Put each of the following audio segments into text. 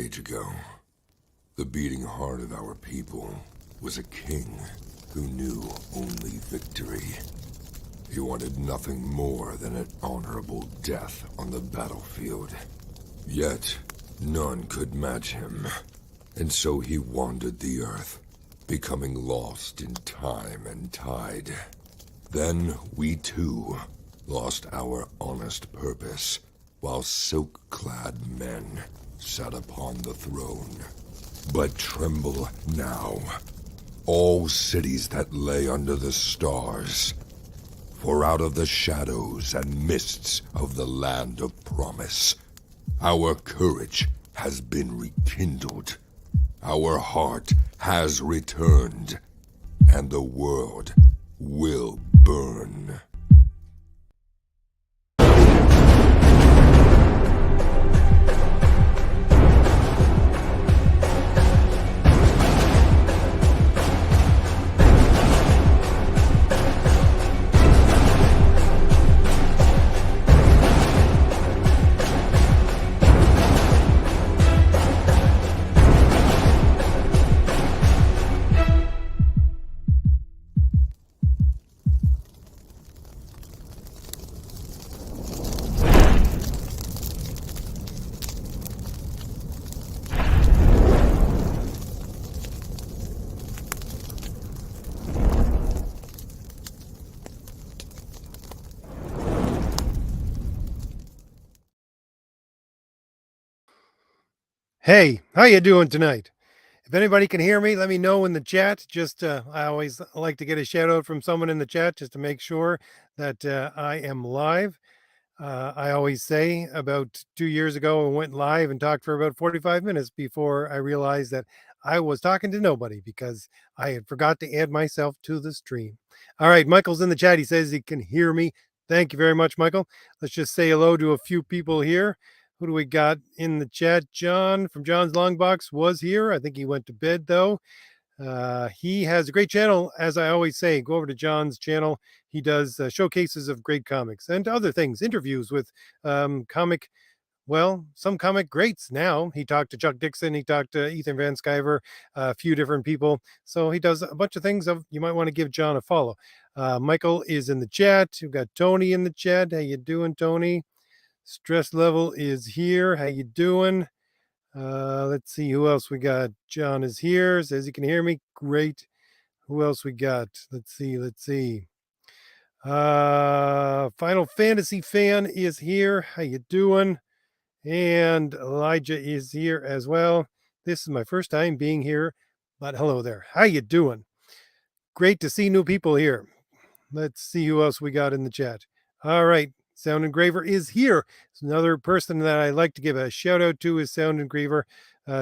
age ago, the beating heart of our people was a king who knew only victory. He wanted nothing more than an honorable death on the battlefield. Yet, none could match him, and so he wandered the earth, becoming lost in time and tide. Then we too lost our honest purpose, while silk-clad men sat upon the throne. But tremble now, all cities that lay under the stars, for out of the shadows and mists of the land of promise, our courage has been rekindled, our heart has returned, and the world will burn. Hey, how you doing tonight? If anybody can hear me, let me know in the chat. Just I always like to get a shout out from someone in the chat just to make sure that I am live. I always say about 2 years ago, I went live and talked for about 45 minutes before I realized that I was talking to nobody because I had forgot to add myself to the stream. All right, Michael's in the chat. He says he can hear me. Thank you very much, Michael. Let's just say hello to a few people here. Who do we got in the chat? John from John's Long Box was here. I think he went to bed though. He has a great channel, as I always say. Go over to John's channel. He does showcases of great comics and other things, interviews with some comic greats now. He talked to Chuck Dixon, he talked to Ethan Van Sciver, a few different people. So he does a bunch of things. You might want to give John a follow. Michael is in the chat. We've got Tony in the chat. How you doing, Tony? Stress level is here. How you doing? Let's see who else we got. John is here. Says he can hear me. Great. Who else we got? Let's see. Final Fantasy fan is here. How you doing? And Elijah is here as well. This is my first time being here, but hello there. How you doing? Great to see new people here. Let's see who else we got in the chat. All right. Sound Engraver is here. It's another person that I like to give a shout out to is Sound Engraver.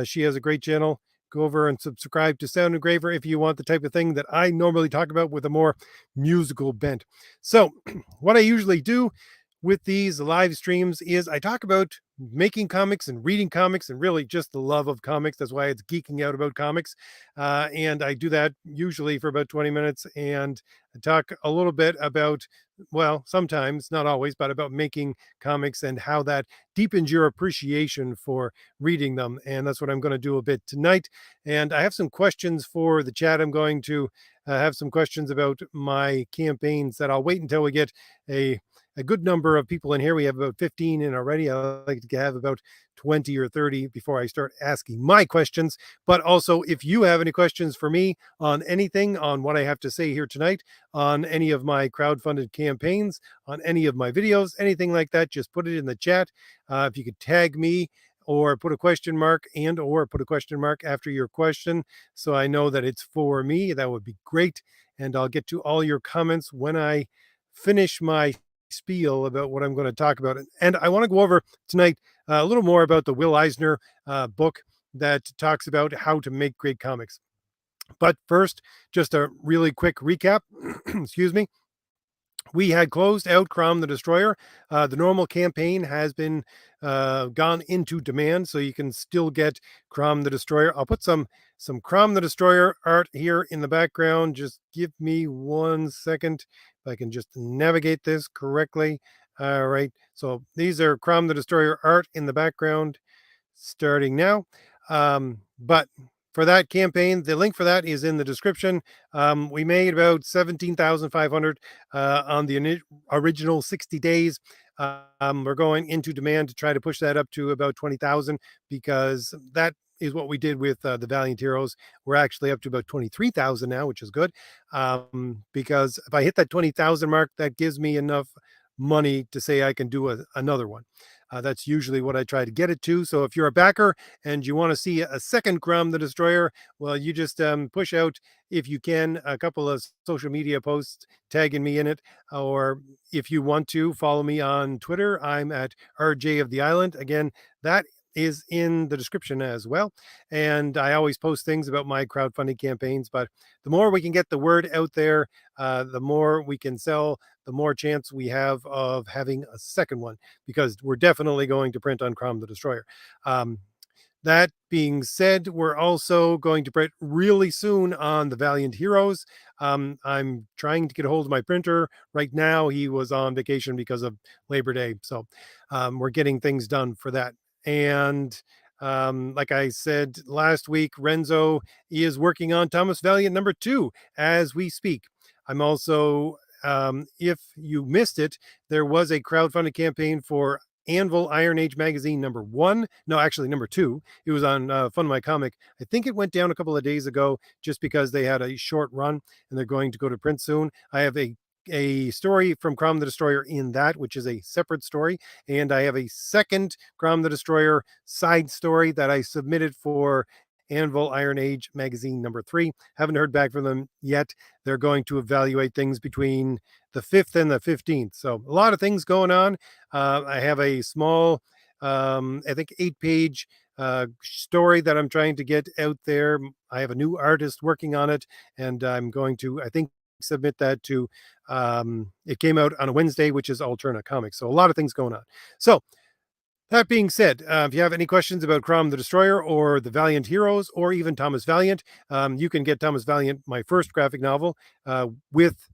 She has a great channel. Go over and subscribe to Sound Engraver if you want the type of thing that I normally talk about with a more musical bent. So, what I usually do with these live streams is I talk about making comics and reading comics and really just the love of comics. That's why it's geeking out about comics. And I do that usually for about 20 minutes and I talk a little bit about, well, sometimes, not always, but about making comics and how that deepens your appreciation for reading them. And that's what I'm going to do a bit tonight. And I have some questions for the chat. I'm going to have some questions about my campaigns that I'll wait until we get a good number of people in here. We have about 15 in already. I like to have about 20 or 30 before I start asking my questions. But also, if you have any questions for me on anything, on what I have to say here tonight, on any of my crowdfunded campaigns, on any of my videos, anything like that, just put it in the chat. If you could tag me or put a question mark after your question so I know that it's for me, that would be great. And I'll get to all your comments when I finish my spiel about what I'm going to talk about. And I want to go over tonight a little more about the Will Eisner book that talks about how to make great comics. But first, just a really quick recap. Excuse me. We had closed out Crom the Destroyer. The normal campaign has been gone into demand, so you can still get Crom the Destroyer. I'll put some Crom the Destroyer art here in the background. Just give me 1 second if I can just navigate this correctly. All right, so these are Crom the Destroyer art in the background starting now. But for that campaign, the link for that is in the description. We made about 17,500 on the original 60 days. We're going into demand to try to push that up to about 20,000 because that is what we did with the Valiant Heroes. We're actually up to about 23,000 now, which is good. Because if I hit that 20,000 mark, that gives me enough money to say I can do another one. That's usually what I try to get it to. So if you're a backer and you want to see a second Crom the Destroyer, well, you just push out, if you can, a couple of social media posts tagging me in it. Or if you want to follow me on Twitter, I'm at RJ of the Island. Again, that is in the description as well. And I always post things about my crowdfunding campaigns. But the more we can get the word out there, the more we can sell, the more chance we have of having a second one, because we're definitely going to print on Crom the Destroyer. Um, that being said, we're also going to print really soon on the Valiant Heroes. I'm trying to get a hold of my printer right now. He was on vacation because of Labor Day. So we're getting things done for that. And like I said last week, Renzo is working on Thomas Valiant #2 as we speak. I'm also, if you missed it, there was a crowdfunding campaign for Anvil Iron Age magazine #1. No, actually #2. It was on Fun My Comic. I think it went down a couple of days ago just because they had a short run and they're going to go to print soon. I have a story from Crom the Destroyer in that, which is a separate story. And I have a second Crom the Destroyer side story that I submitted for Anvil Iron Age magazine #3. Haven't heard back from them yet. They're going to evaluate things between the 5th and the 15th. So a lot of things going on. I have a small, I think 8-page story that I'm trying to get out there. I have a new artist working on it, and I'm going to, I think, submit that to, it came out on a Wednesday, which is Alterna Comics. So a lot of things going on. So that being said, if you have any questions about Crom the Destroyer or the Valiant Heroes or even Thomas Valiant, you can get Thomas Valiant, my first graphic novel, with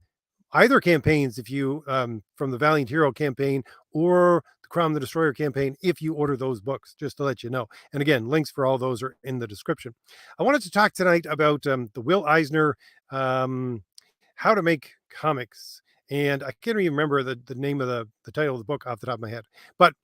either campaigns, if you, from the Valiant Hero campaign or the Crom the Destroyer campaign, if you order those books, just to let you know. And again, links for all those are in the description. I wanted to talk tonight about the Will Eisner, How to Make Comics. And I can't even remember the name of the title of the book off the top of my head. But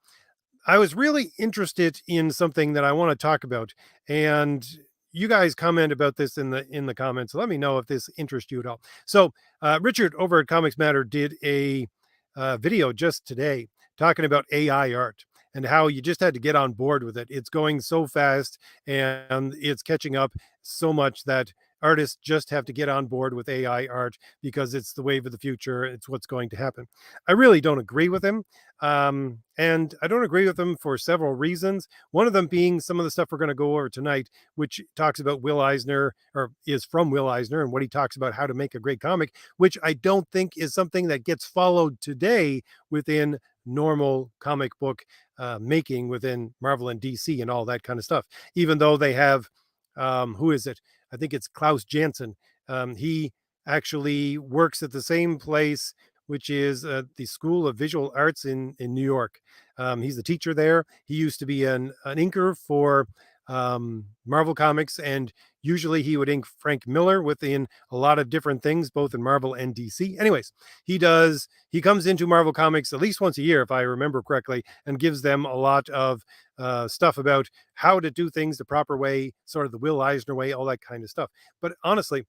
I was really interested in something that I want to talk about, and you guys comment about this in the comments. Let me know if this interests you at all. So, Richard over at Comics Matter did a video just today talking about AI art and how you just had to get on board with it. It's going so fast and it's catching up so much that artists just have to get on board with AI art because it's the wave of the future. It's what's going to happen. I really don't agree with him. And I don't agree with them for several reasons. One of them being some of the stuff we're going to go over tonight, which talks about Will Eisner, or is from Will Eisner, and what he talks about how to make a great comic, which I don't think is something that gets followed today within normal comic book making within Marvel and DC and all that kind of stuff. Even though they have, who is it? I think it's Klaus Janson. He actually works at the same place, which is the School of Visual Arts in New York. He's the teacher there. He used to be an inker for Marvel Comics, and usually he would ink Frank Miller within a lot of different things, both in Marvel and DC. Anyways, he comes into Marvel Comics at least once a year, if I remember correctly, and gives them a lot of stuff about how to do things the proper way, sort of the Will Eisner way, all that kind of stuff. But honestly,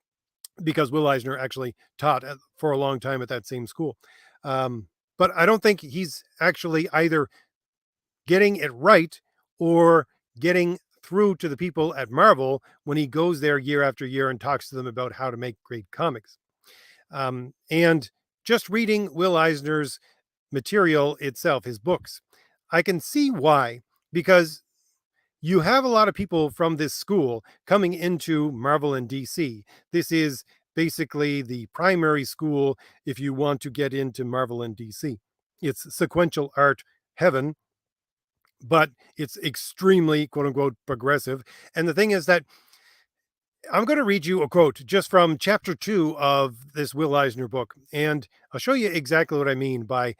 because Will Eisner actually taught for a long time at that same school. But I don't think he's actually either getting it right or getting through to the people at Marvel when he goes there year after year and talks to them about how to make great comics. And just reading Will Eisner's material itself, his books, I can see why, because you have a lot of people from this school coming into Marvel and DC. This is basically the primary school if you want to get into Marvel and DC. It's sequential art heaven, but it's extremely quote unquote progressive. And the thing is that I'm going to read you a quote just from chapter 2 of this Will Eisner book. And I'll show you exactly what I mean by,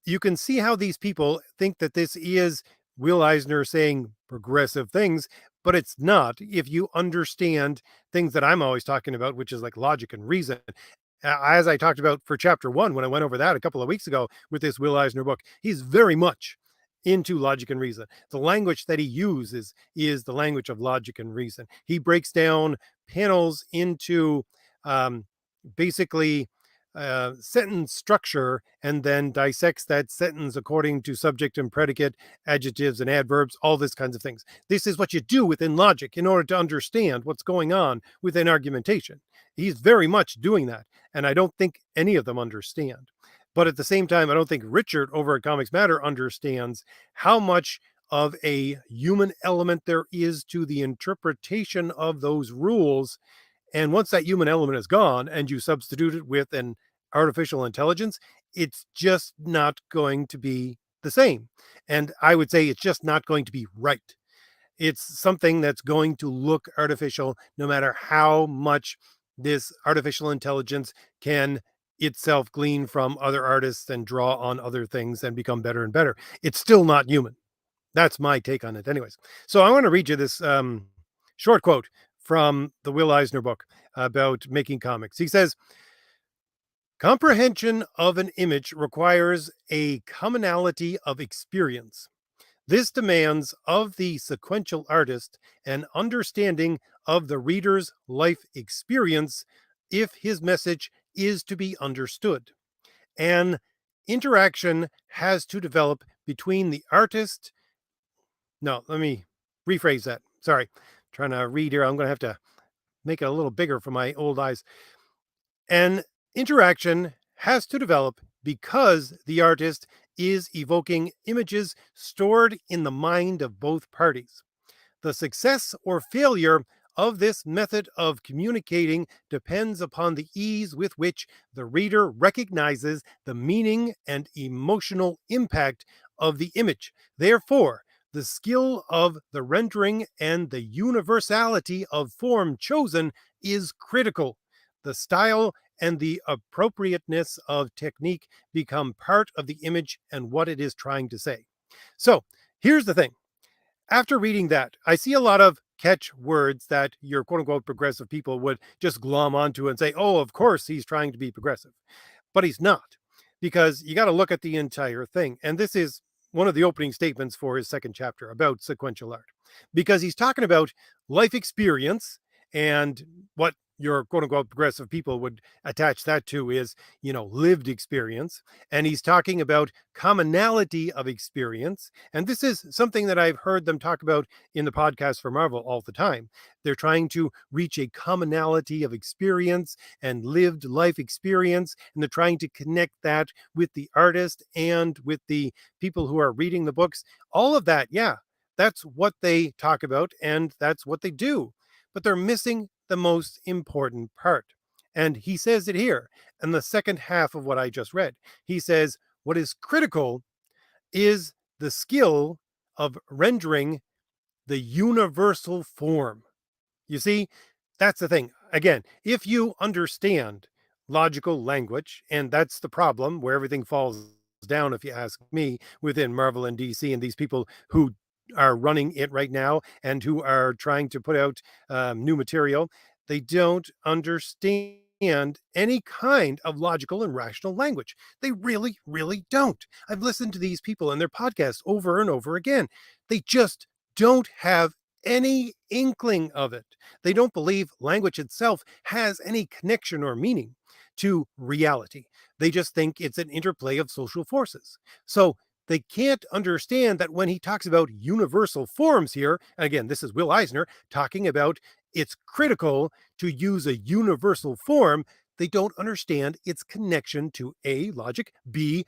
you can see how these people think that this is Will Eisner saying progressive things, but it's not if you understand things that I'm always talking about, which is like logic and reason. As I talked about for chapter one, when I went over that a couple of weeks ago with this Will Eisner book, he's very much into logic and reason. The language that he uses is the language of logic and reason. He breaks down panels into um, basically sentence structure and then dissects that sentence according to subject and predicate, adjectives and adverbs, all this kinds of things. This is what you do within logic in order to understand what's going on within argumentation. He's very much doing that, and I don't think any of them understand. But at the same time, I don't think Richard over at Comics Matter understands how much of a human element there is to the interpretation of those rules. And once that human element is gone and you substitute it with an artificial intelligence, it's just not going to be the same. And I would say it's just not going to be right. It's something that's going to look artificial no matter how much this artificial intelligence can itself glean from other artists and draw on other things and become better and better. It's still not human. That's my take on it, anyways. So I want to read you this short quote from the Will Eisner book about making comics. He says, comprehension of an image requires a commonality of experience. This demands of the sequential artist an understanding of the reader's life experience if his message is to be understood. An interaction has to develop between the artist. No, let me rephrase that. Sorry, I'm trying to read here. I'm going to have to make it a little bigger for my old eyes. An interaction has to develop because the artist is evoking images stored in the mind of both parties. The success or failure of this method of communicating depends upon the ease with which the reader recognizes the meaning and emotional impact of the image. Therefore, the skill of the rendering and the universality of form chosen is critical. The style and the appropriateness of technique become part of the image and what it is trying to say. So, here's the thing. After reading that, I see a lot of catch words that your quote unquote progressive people would just glom onto and say, oh, of course he's trying to be progressive. But he's not, because you got to look at the entire thing. And this is one of the opening statements for his second chapter about sequential art, because he's talking about life experience and what your quote unquote progressive people would attach that to is, lived experience. And he's talking about commonality of experience. And this is something that I've heard them talk about in the podcast for Marvel all the time. They're trying to reach a commonality of experience and lived life experience. And they're trying to connect that with the artist and with the people who are reading the books. All of that, yeah, that's what they talk about and that's what they do. But they're missing the most important part. And he says it here in the second half of what I just read. He says, what is critical is the skill of rendering the universal form. You see, that's the thing. Again, if you understand logical language, and that's the problem where everything falls down, if you ask me, within Marvel and DC and these people who are running it right now and who are trying to put out new material, they don't understand any kind of logical and rational language. They really, really don't. I've listened to these people and their podcasts over and over again. They just don't have any inkling of it. They don't believe language itself has any connection or meaning to reality. They just think it's an interplay of social forces. So they can't understand that when he talks about universal forms here, and again, this is Will Eisner talking about it's critical to use a universal form. They don't understand its connection to A, logic, B,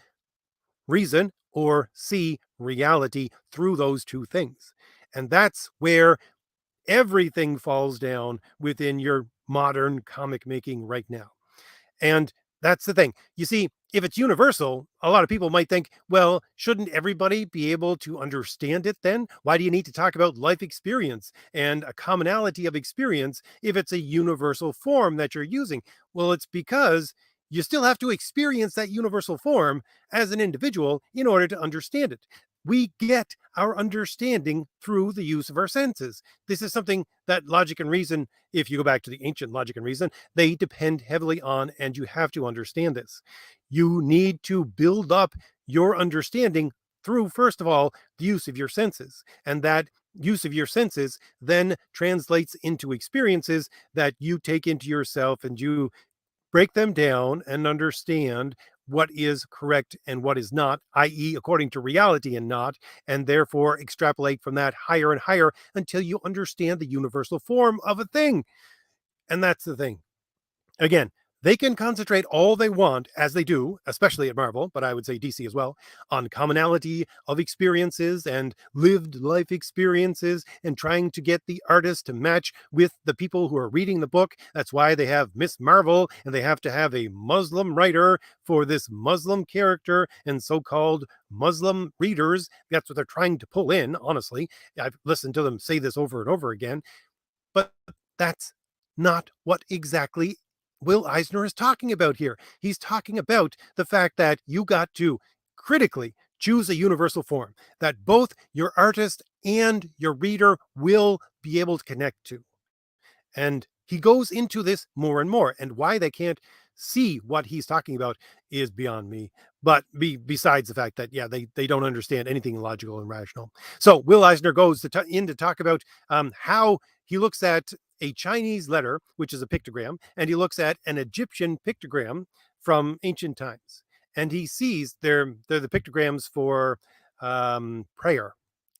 reason, or C, reality through those two things. And that's where everything falls down within your modern comic making right now. And that's the thing. You see, if it's universal, a lot of people might think, well, shouldn't everybody be able to understand it then? Why do you need to talk about life experience and a commonality of experience if it's a universal form that you're using? Well, it's because you still have to experience that universal form as an individual in order to understand it. we get our understanding through the use of our senses. This is something that logic and reason, if you go back to the ancient logic and reason, they depend heavily on, and you have to understand this. You need to build up your understanding through, first of all, the use of your senses. And that use of your senses then translates into experiences that you take into yourself, and you break them down and understand what is correct and what is not, i.e., according to reality and not, and therefore extrapolate from that higher and higher until you understand the universal form of a thing. And that's the thing. Again, they can concentrate all they want, as they do, especially at Marvel, but I would say DC as well, on commonality of experiences and lived life experiences and trying to get the artist to match with the people who are reading the book. That's why they have Miss Marvel, and they have to have a Muslim writer for this Muslim character and so called Muslim readers. That's what they're trying to pull in, honestly. I've listened to them say this over and over again. But that's not what exactly Will Eisner is talking about here. He's talking about the fact that you got to critically choose a universal form that both your artist and your reader will be able to connect to. And he goes into this more and more. And why they can't see what he's talking about is beyond me. But besides the fact that, yeah, they don't understand anything logical and rational. So Will Eisner goes in to talk about how he looks at a Chinese letter, which is a pictogram, and he looks at an Egyptian pictogram from ancient times. And he sees they're the pictograms for prayer,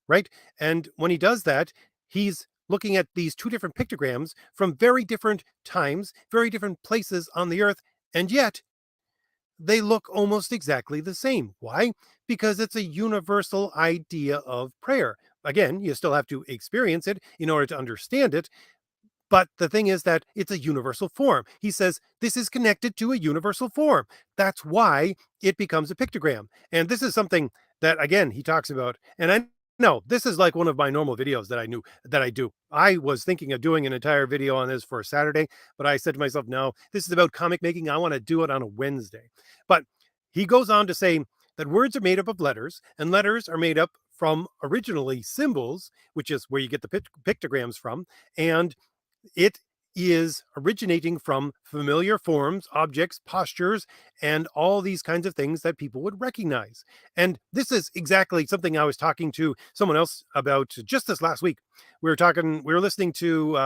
right? And when he does that, he's looking at these two different pictograms from very different times, very different places on the earth, and yet they look almost exactly the same. Why? Because it's a universal idea of prayer. Again, you still have to experience it in order to understand it, but the thing is that it's a universal form. He says this is connected to a universal form. That's why it becomes a pictogram. And this is something that, again, he talks about. And I know this is like one of my normal videos that I do. I was thinking of doing an entire video on this for a Saturday, but I said to myself, no, this is about comic making. I want to do it on a Wednesday. But he goes on to say that words are made up of letters, and letters are made up from originally symbols, which is where you get the pictograms from. And it is originating from familiar forms, objects, postures, and all these kinds of things that people would recognize. And this is exactly something I was talking to someone else about just this last week. We were listening to,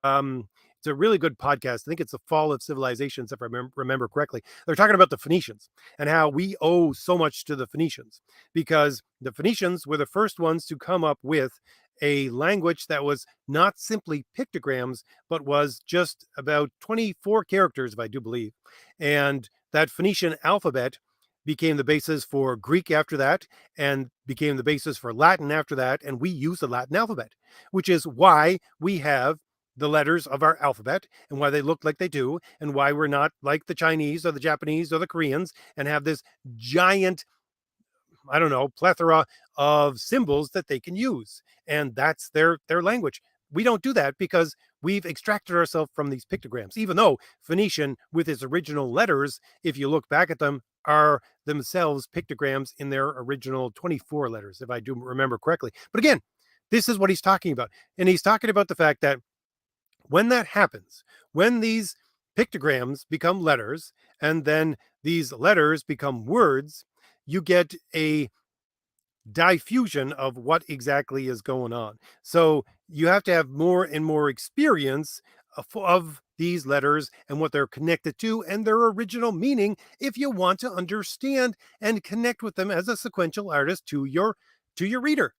it's a really good podcast. I think it's The Fall of Civilizations, if I remember correctly. They're talking about the Phoenicians and how we owe so much to the Phoenicians because the Phoenicians were the first ones to come up with a language that was not simply pictograms, but was just about 24 characters, if I do believe. And that Phoenician alphabet became the basis for Greek after that, and became the basis for Latin after that. And we use the Latin alphabet, which is why we have the letters of our alphabet and why they look like they do, and why we're not like the Chinese or the Japanese or the Koreans and have this giant, I don't know, plethora of symbols that they can use. And that's their language. We don't do that because we've extracted ourselves from these pictograms, even though Phoenician, with its original letters, if you look back at them, are themselves pictograms in their original 24 letters, if I do remember correctly. But again, this is what he's talking about. And he's talking about the fact that when that happens, when these pictograms become letters, and then these letters become words, you get a diffusion of what exactly is going on. So you have to have more and more experience of these letters and what they're connected to and their original meaning if you want to understand and connect with them as a sequential artist to your reader.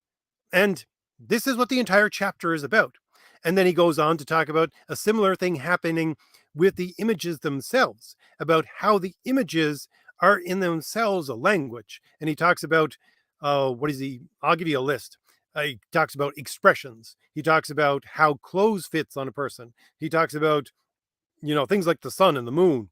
And this is what the entire chapter is about. And then he goes on to talk about a similar thing happening with the images themselves, about how the images are in themselves a language. And he talks about, what is he? I'll give you a list. He talks about expressions. He talks about how clothes fits on a person. He talks about, things like the sun and the moon,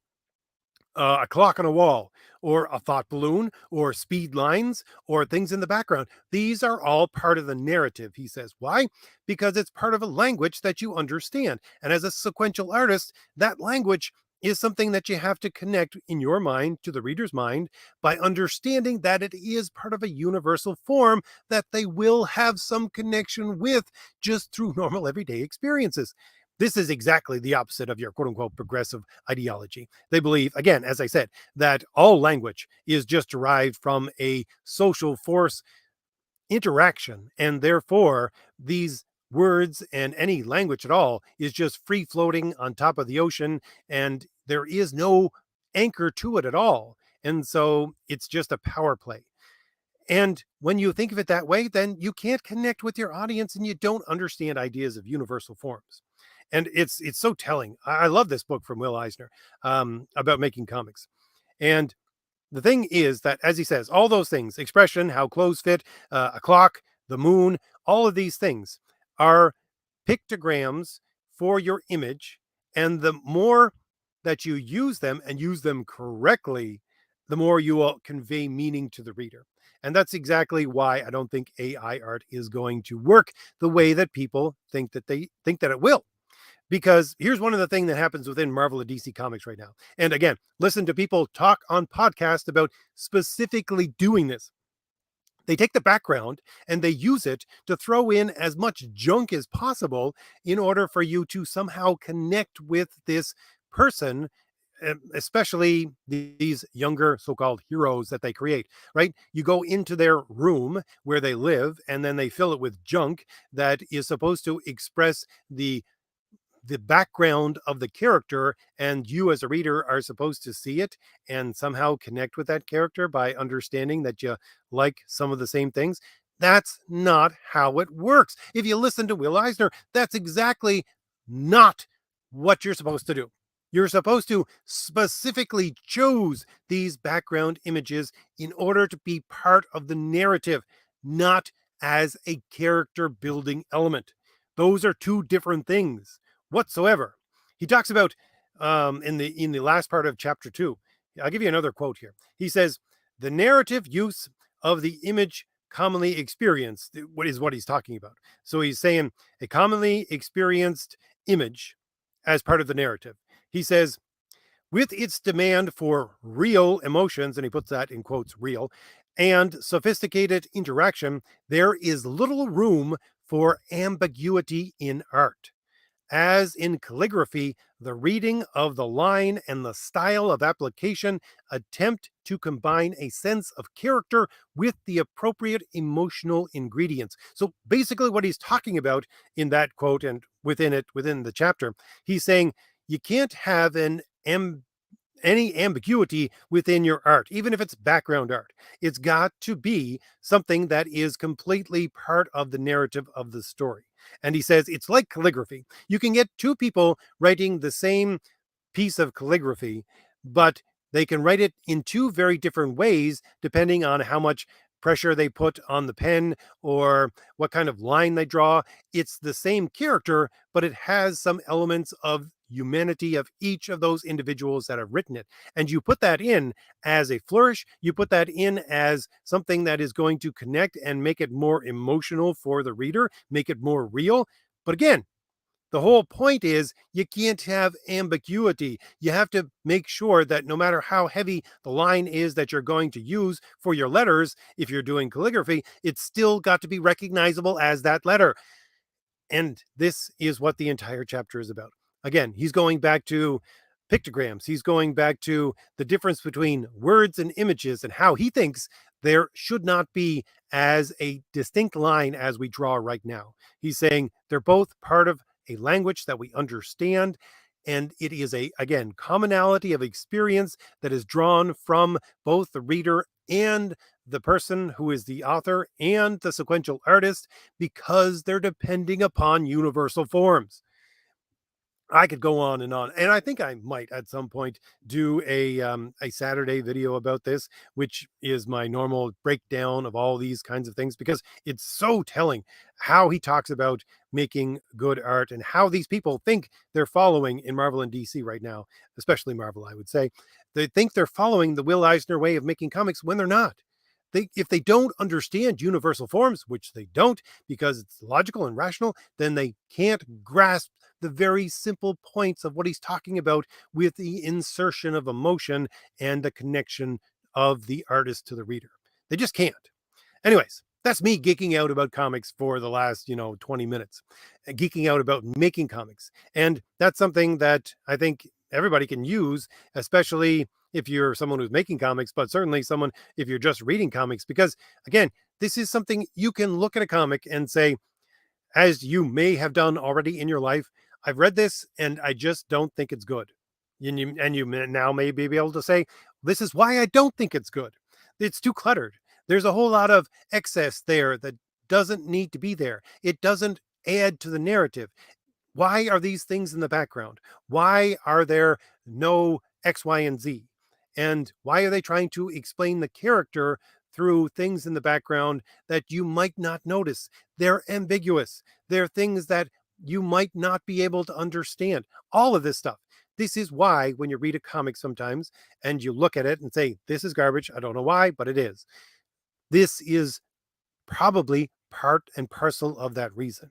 a clock on a wall, or a thought balloon, or speed lines, or things in the background. These are all part of the narrative, he says. Why? Because it's part of a language that you understand. And as a sequential artist, that language is something that you have to connect in your mind to the reader's mind by understanding that it is part of a universal form that they will have some connection with just through normal everyday experiences. This is exactly the opposite of your quote unquote progressive ideology. They believe, again, as I said, that all language is just derived from a social force interaction, and therefore these words and any language at all is just free floating on top of the ocean, and there is no anchor to it at all, and so it's just a power play. And when you think of it that way, then you can't connect with your audience and you don't understand ideas of universal forms. And it's so telling. I love this book from Will Eisner, about making comics. And the thing is that, as he says, all those things, expression, how clothes fit, a clock, the moon, all of these things are pictograms for your image. And the more that you use them and use them correctly, the more you will convey meaning to the reader. And that's exactly why I don't think AI art is going to work the way that people think that they think that it will. Because here's one of the things that happens within Marvel and DC Comics right now. And again, listen to people talk on podcasts about specifically doing this. They take the background and they use it to throw in as much junk as possible in order for you to somehow connect with this person, especially these younger so-called heroes that they create, right? You go into their room where they live and then they fill it with junk that is supposed to express the background of the character, and you as a reader are supposed to see it and somehow connect with that character by understanding that you like some of the same things. That's not how it works. If you listen to Will Eisner, that's exactly not what you're supposed to do. You're supposed to specifically choose these background images in order to be part of the narrative, not as a character building element. Those are two different things whatsoever. He talks about, in the last part of chapter 2. I'll give you another quote here. He says, "The narrative use of the image commonly experienced," what is what he's talking about. So he's saying a commonly experienced image as part of the narrative. He says, with its demand for real emotions, and he puts that in quotes, real, and sophisticated interaction, there is little room for ambiguity in art. As in calligraphy, the reading of the line and the style of application attempt to combine a sense of character with the appropriate emotional ingredients. So basically, what he's talking about in that quote and within the chapter, he's saying you can't have any ambiguity within your art, even if it's background art. It's got to be something that is completely part of the narrative of the story. And he says it's like calligraphy. You can get two people writing the same piece of calligraphy, but they can write it in two very different ways depending on how much pressure they put on the pen or what kind of line they draw. It's the same character, but it has some elements of humanity of each of those individuals that have written it. And you put that in as a flourish, you put that in as something that is going to connect and make it more emotional for the reader, make it more real. But again, the whole point is you can't have ambiguity. You have to make sure that no matter how heavy the line is that you're going to use for your letters, if you're doing calligraphy, it's still got to be recognizable as that letter. And this is what the entire chapter is about. Again, he's going back to pictograms. He's going back to the difference between words and images and how he thinks there should not be as a distinct line as we draw right now. He's saying they're both part of a language that we understand. And it is a, again, commonality of experience that is drawn from both the reader and the person who is the author and the sequential artist because they're depending upon universal forms. I could go on, and I think I might at some point do a Saturday video about this, which is my normal breakdown of all these kinds of things because it's so telling how he talks about making good art and how these people think they're following in Marvel and DC right now, especially Marvel, I would say. They think they're following the Will Eisner way of making comics when they're not. if they don't understand universal forms, which they don't because it's logical and rational, then they can't grasp the very simple points of what he's talking about with the insertion of emotion and the connection of the artist to the reader. They just can't. Anyways, that's me geeking out about comics for the last, 20 minutes, geeking out about making comics. And that's something that I think everybody can use, especially if you're someone who's making comics, but certainly someone if you're just reading comics, because again, this is something you can look at a comic and say, as you may have done already in your life, I've read this and I just don't think it's good. And you now may be able to say, this is why I don't think it's good. It's too cluttered. There's a whole lot of excess there that doesn't need to be there. It doesn't add to the narrative. Why are these things in the background? Why are there no X, Y, and Z? And why are they trying to explain the character through things in the background that you might not notice? They're ambiguous. They're things that you might not be able to understand. All of this stuff. This is why when you read a comic sometimes and you look at it and say, this is garbage. I don't know why, but it is. This is probably part and parcel of that reason.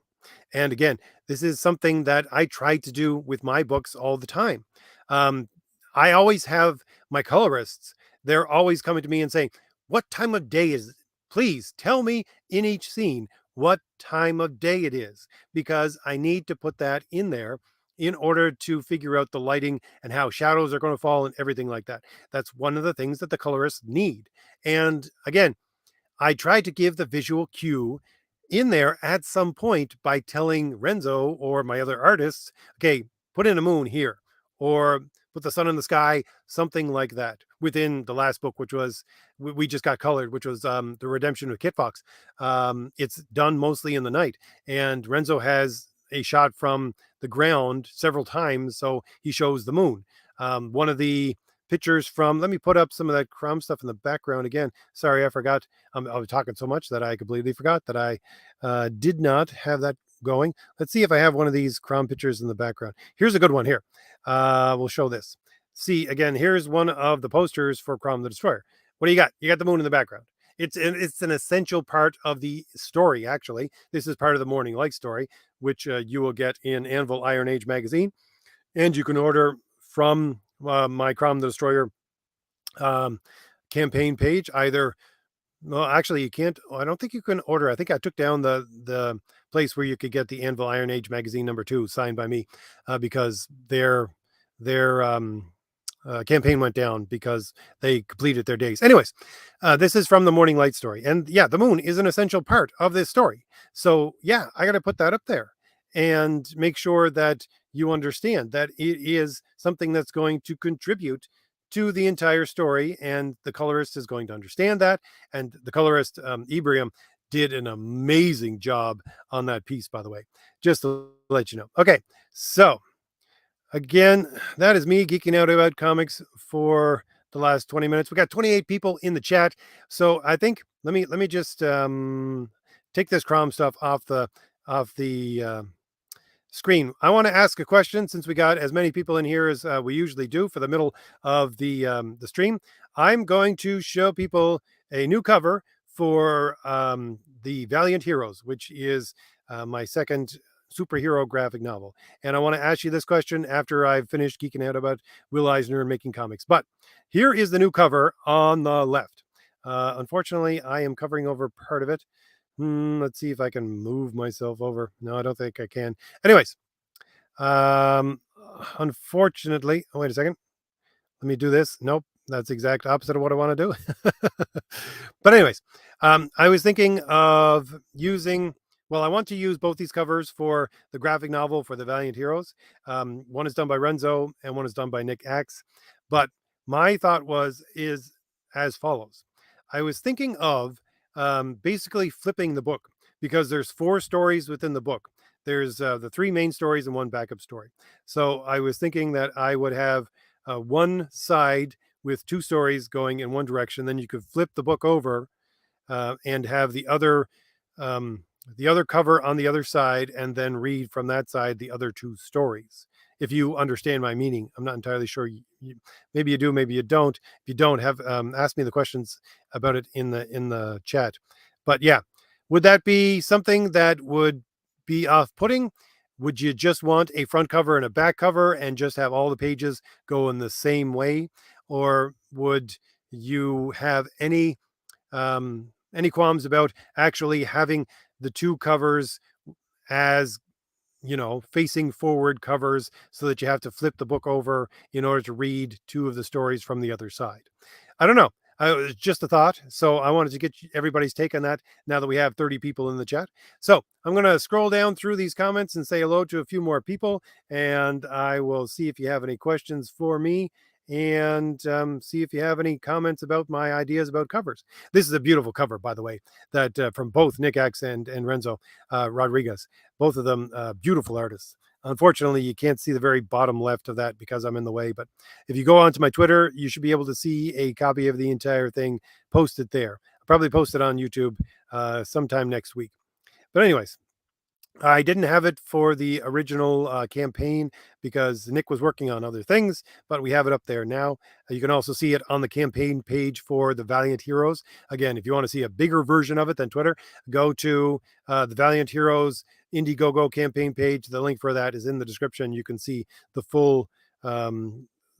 And again, this is something that I try to do with my books all the time. Um, I always have my colorists, they're always coming to me and saying, what time of day is it? Please tell me in each scene what time of day it is, because I need to put that in there in order to figure out the lighting and how shadows are going to fall and everything like that. That's one of the things that the colorists need. And again, I tried to give the visual cue in there at some point by telling Renzo or my other artists, okay, put in a moon here, or put the sun in the sky, something like that. Within the last book, which was we just got colored, which was the Redemption of Kit Fox. It's done mostly in the night, and Renzo has a shot from the ground several times, so he shows the moon. One of the pictures from, let me put up some of that Crom stuff in the background again. Sorry, I forgot. I was talking so much that I completely forgot that I did not have that going. Let's see if I have one of these Crom pictures in the background. Here's a good one here. We'll show this. See, again, here's one of the posters for Crom the Destroyer. What do you got? You got the moon in the background. It's an essential part of the story, actually. This is part of the Morning Light story, which you will get in Anvil Iron Age magazine. And you can order from my Crom the Destroyer um, campaign page. Either, well, actually, you can't. I don't think you can order. I think I took down the place where you could get the Anvil Iron Age magazine #2 signed by me because their campaign went down because they completed their days. Anyways, this is from the Morning Light story, and yeah, the moon is an essential part of this story. So yeah, I got to put that up there and make sure that you understand that it is something that's going to contribute to the entire story, and the colorist is going to understand that. And the colorist, Ibrium, did an amazing job on that piece, by the way, just to let you know. Okay, so again, that is me geeking out about comics for the last 20 minutes. We got 28 people in the chat. So I think let me just take this Crom stuff off the screen. I want to ask a question since we got as many people in here as we usually do for the middle of the stream. I'm going to show people a new cover for the Valiant Heroes, which is my second superhero graphic novel. And I want to ask you this question after I've finished geeking out about Will Eisner and making comics. But here is the new cover on the left. Unfortunately, I am covering over part of it. Let's see if I can move myself over. No, I don't think I can. Anyways, unfortunately, oh, wait a second. Let me do this. Nope, that's the exact opposite of what I want to do. But anyways, I was thinking of using, well, I want to use both these covers for the graphic novel for the Valiant Heroes. One is done by Renzo and one is done by Nick Axe. But my thought is as follows. I was thinking of basically flipping the book because there's 4 stories within the book. There's the 3 main stories and 1 backup story. So I was thinking that I would have one side with 2 stories going in one direction. Then you could flip the book over and have the other cover on the other side, and then read from that side the other 2 stories. if you understand my meaning. I'm not entirely sure. Maybe you do, maybe you don't. If you don't, have ask me the questions about it in the chat. But yeah, would that be something that would be off-putting? Would you just want a front cover and a back cover and just have all the pages go in the same way, or would you have any qualms about actually having the two covers as, facing forward covers so that you have to flip the book over in order to read two of the stories from the other side? I don't know. It was just a thought. So I wanted to get everybody's take on that now that we have 30 people in the chat. So I'm going to scroll down through these comments and say hello to a few more people. And I will see if you have any questions for me and see if you have any comments about my ideas about covers. This is a beautiful cover, by the way, that from both Nick X and Renzo Rodriguez. Both of them beautiful artists. Unfortunately, you can't see the very bottom left of that because I'm in the way. But if you go onto my Twitter, you should be able to see a copy of the entire thing posted there. I'll probably post it on YouTube sometime next week. But anyways, I didn't have it for the original campaign because Nick was working on other things, but we have it up there now. You can also see it on the campaign page for the Valiant Heroes. Again, if you want to see a bigger version of it than Twitter, go to the Valiant Heroes Indiegogo campaign page. The link for that is in the description. You can see the full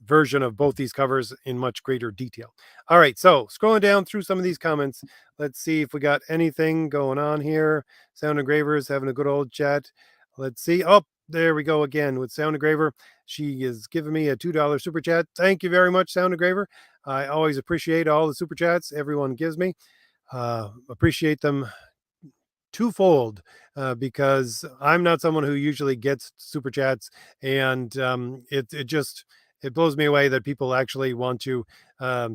version of both these covers in much greater detail. All right, so scrolling down through some of these comments, let's see if we got anything going on here. Sound Engravers having a good old chat. Let's see. Oh, there we go again with Sound Engraver. She is giving me a $2 super chat. Thank you very much, Sound Engraver. I always appreciate all the super chats everyone gives me. Appreciate them twofold because I'm not someone who usually gets super chats, and it blows me away that people actually want to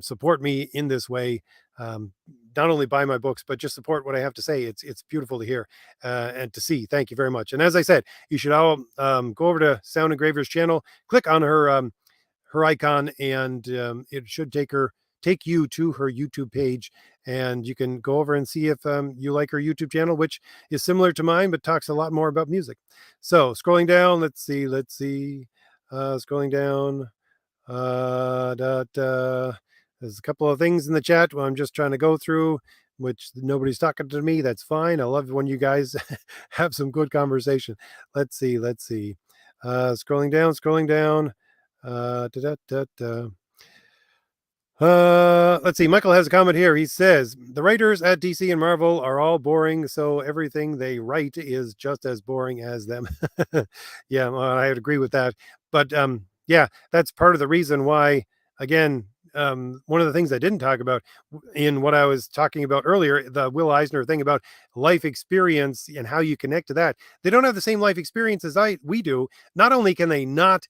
support me in this way. Um, not only buy my books, but just support what I have to say. It's beautiful to hear and to see. Thank you very much. And as I said, you should all go over to Sound Engraver's channel, click on her icon, and it should take you to her YouTube page, and you can go over and see if you like her YouTube channel, which is similar to mine but talks a lot more about music. So scrolling down, let's see, scrolling down. There's a couple of things in the chat I'm just trying to go through, which nobody's talking to me. That's fine. I love when you guys have some good conversation. Let's see. Scrolling down. Da, da, da, da. Let's see. Michael has a comment here. He says the writers at DC and Marvel are all boring, so everything they write is just as boring as them. Yeah, well, I would agree with that. But yeah, that's part of the reason why. Again, one of the things I didn't talk about in what I was talking about earlier, the Will Eisner thing about life experience and how you connect to that. They don't have the same life experience as we do. Not only can they not,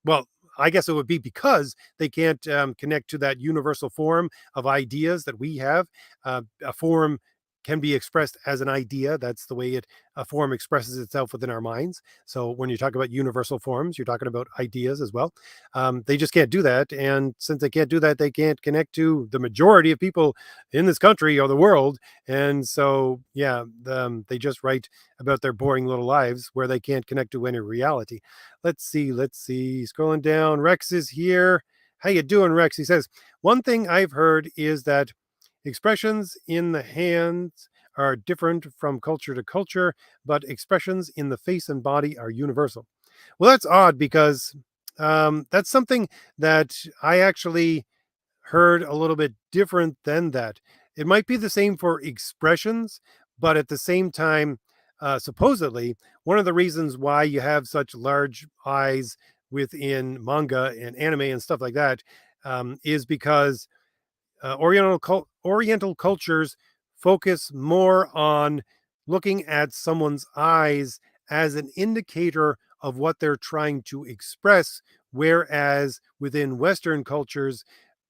well, I guess it would be because they can't connect to that universal form of ideas that we have. A form can be expressed as an idea. That's the way a form expresses itself within our minds. So when you talk about universal forms, you're talking about ideas as well. They just can't do that. And since they can't do that, they can't connect to the majority of people in this country or the world. And so, yeah, they just write about their boring little lives where they can't connect to any reality. Let's see. Scrolling down, Rex is here. How you doing, Rex? He says, one thing I've heard is that expressions in the hands are different from culture to culture, but expressions in the face and body are universal. Well, that's odd because that's something that I actually heard a little bit different than that. It might be the same for expressions, but at the same time, supposedly, one of the reasons why you have such large eyes within manga and anime and stuff like that is because Oriental cultures focus more on looking at someone's eyes as an indicator of what they're trying to express, whereas within Western cultures,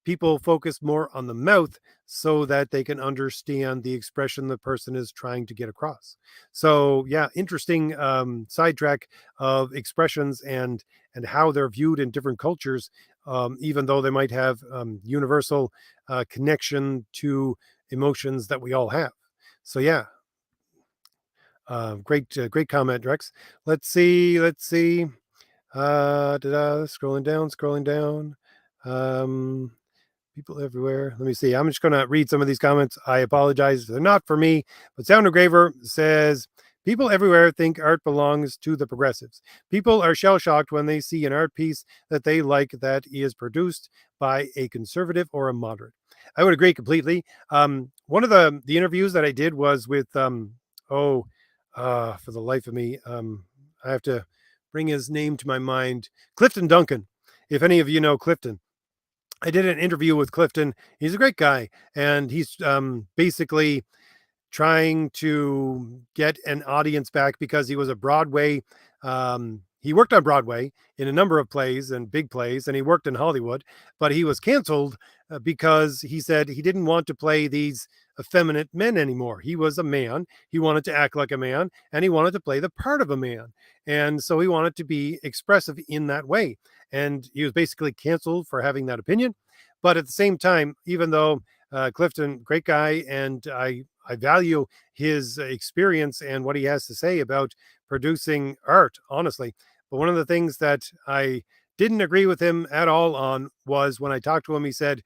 people focus more on the mouth so that they can understand the expression the person is trying to get across. So yeah, interesting sidetrack of expressions and how they're viewed in different cultures, even though they might have universal connection to emotions that we all have. So yeah, great comment, Rex. Let's see. Scrolling down, scrolling down. Um, People everywhere. Let me see. I'm just going to read some of these comments. I apologize. They're not for me. But Sound Engraver says, people everywhere think art belongs to the progressives. People are shell shocked when they see an art piece that they like that is produced by a conservative or a moderate. I would agree completely. One of the interviews that I did was with for the life of me, I have to bring his name to my mind, Clifton Duncan. If any of you know Clifton, I did an interview with Clifton. He's a great guy, and he's basically trying to get an audience back because he was a Broadway. He worked on Broadway in a number of plays and big plays, and he worked in Hollywood, but he was canceled because he said he didn't want to play these effeminate men anymore. He was a man. He wanted to act like a man, and he wanted to play the part of a man. And so he wanted to be expressive in that way. And he was basically canceled for having that opinion. But at the same time, even though Clifton, great guy, and I value his experience and what he has to say about producing art, honestly. But one of the things that I didn't agree with him at all on was when I talked to him, he said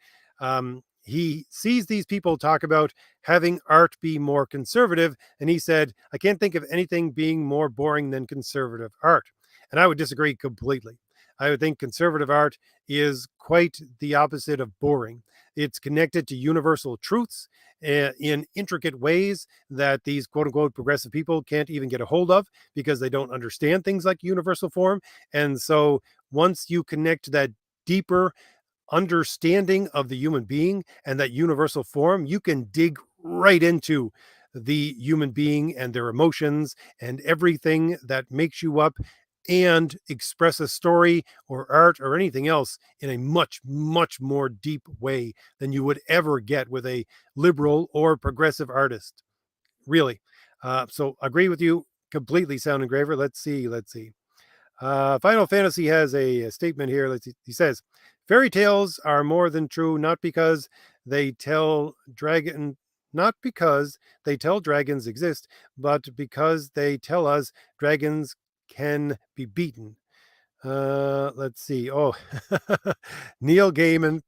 he sees these people talk about having art be more conservative. And he said, I can't think of anything being more boring than conservative art. And I would disagree completely. I would think conservative art is quite the opposite of boring. It's connected to universal truths in intricate ways that these quote unquote progressive people can't even get a hold of because they don't understand things like universal form. And so once you connect to that deeper understanding of the human being and that universal form, you can dig right into the human being and their emotions and everything that makes you up and express a story or art or anything else in a much, much more deep way than you would ever get with a liberal or progressive artist. Really. So agree with you completely, Sound Engraver. Let's see. Let's see. Final Fantasy has a statement here. He says, fairy tales are more than true, not because they tell dragons exist, but because they tell us dragons can be beaten. Let's see. Oh, Neil Gaiman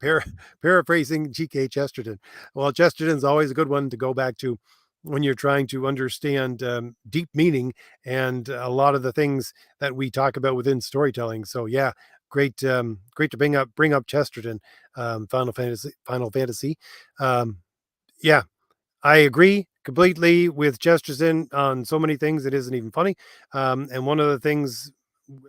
paraphrasing G.K. Chesterton. Well, Chesterton's always a good one to go back to when you're trying to understand deep meaning and a lot of the things that we talk about within storytelling. So yeah, great to bring up Chesterton, Final Fantasy. Um, yeah, I agree completely with Chesterton on so many things. It isn't even funny. And one of the things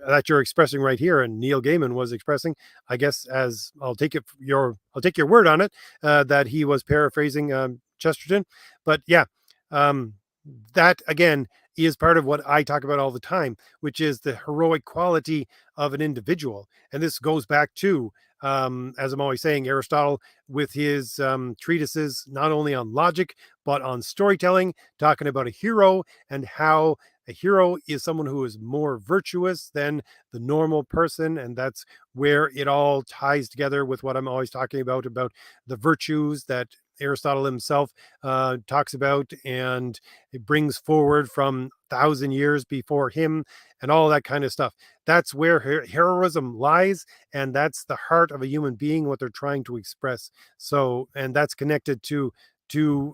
that you're expressing right here, and Neil Gaiman was expressing, I guess, as I'll take your word on it, that he was paraphrasing Chesterton. But yeah, um, that again is part of what I talk about all the time, which is the heroic quality of an individual, and this goes back to, as I'm always saying, Aristotle with his treatises not only on logic but on storytelling, talking about a hero and how a hero is someone who is more virtuous than the normal person. And that's where it all ties together with what I'm always talking about the virtues that Aristotle himself talks about and it brings forward from 1,000 years before him and all that kind of stuff. That's where heroism lies. And that's the heart of a human being, what they're trying to express. So, and that's connected to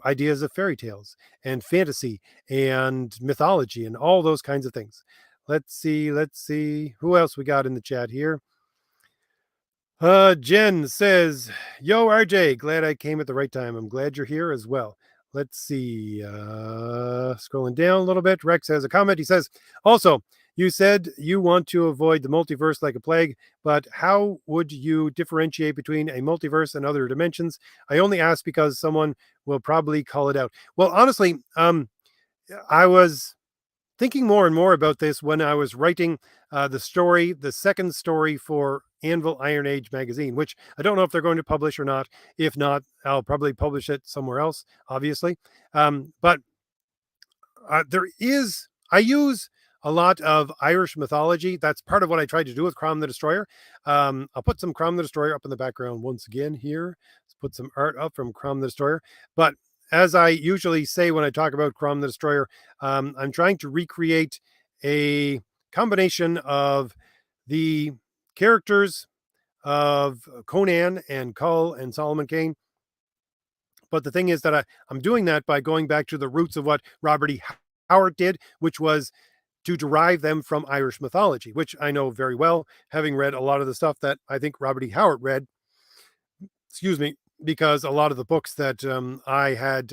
ideas of fairy tales and fantasy and mythology and all those kinds of things. Let's see who else we got in the chat here. Jen says, "Yo, RJ, glad I came at the right time. I'm glad you're here as well." Let's see. Scrolling down a little bit, Rex has a comment. He says, "Also, you said you want to avoid the multiverse like a plague, but how would you differentiate between a multiverse and other dimensions? I only ask because someone will probably call it out." Well, honestly, I was thinking more and more about this when I was writing the second story for Anvil Iron Age magazine, which I don't know if they're going to publish or not. If not, I'll probably publish it somewhere else, obviously. But I use a lot of Irish mythology. That's part of what I tried to do with Crom the Destroyer. I'll put some Crom the Destroyer up in the background once again here. Let's put some art up from Crom the Destroyer. But as I usually say when I talk about Crom the Destroyer, I'm trying to recreate a combination of the characters of Conan and Kull and Solomon Kane. But the thing is that I'm doing that by going back to the roots of what Robert E. Howard did, which was to derive them from Irish mythology, which I know very well, having read a lot of the stuff that I think Robert E. Howard read, excuse me, because a lot of the books that I had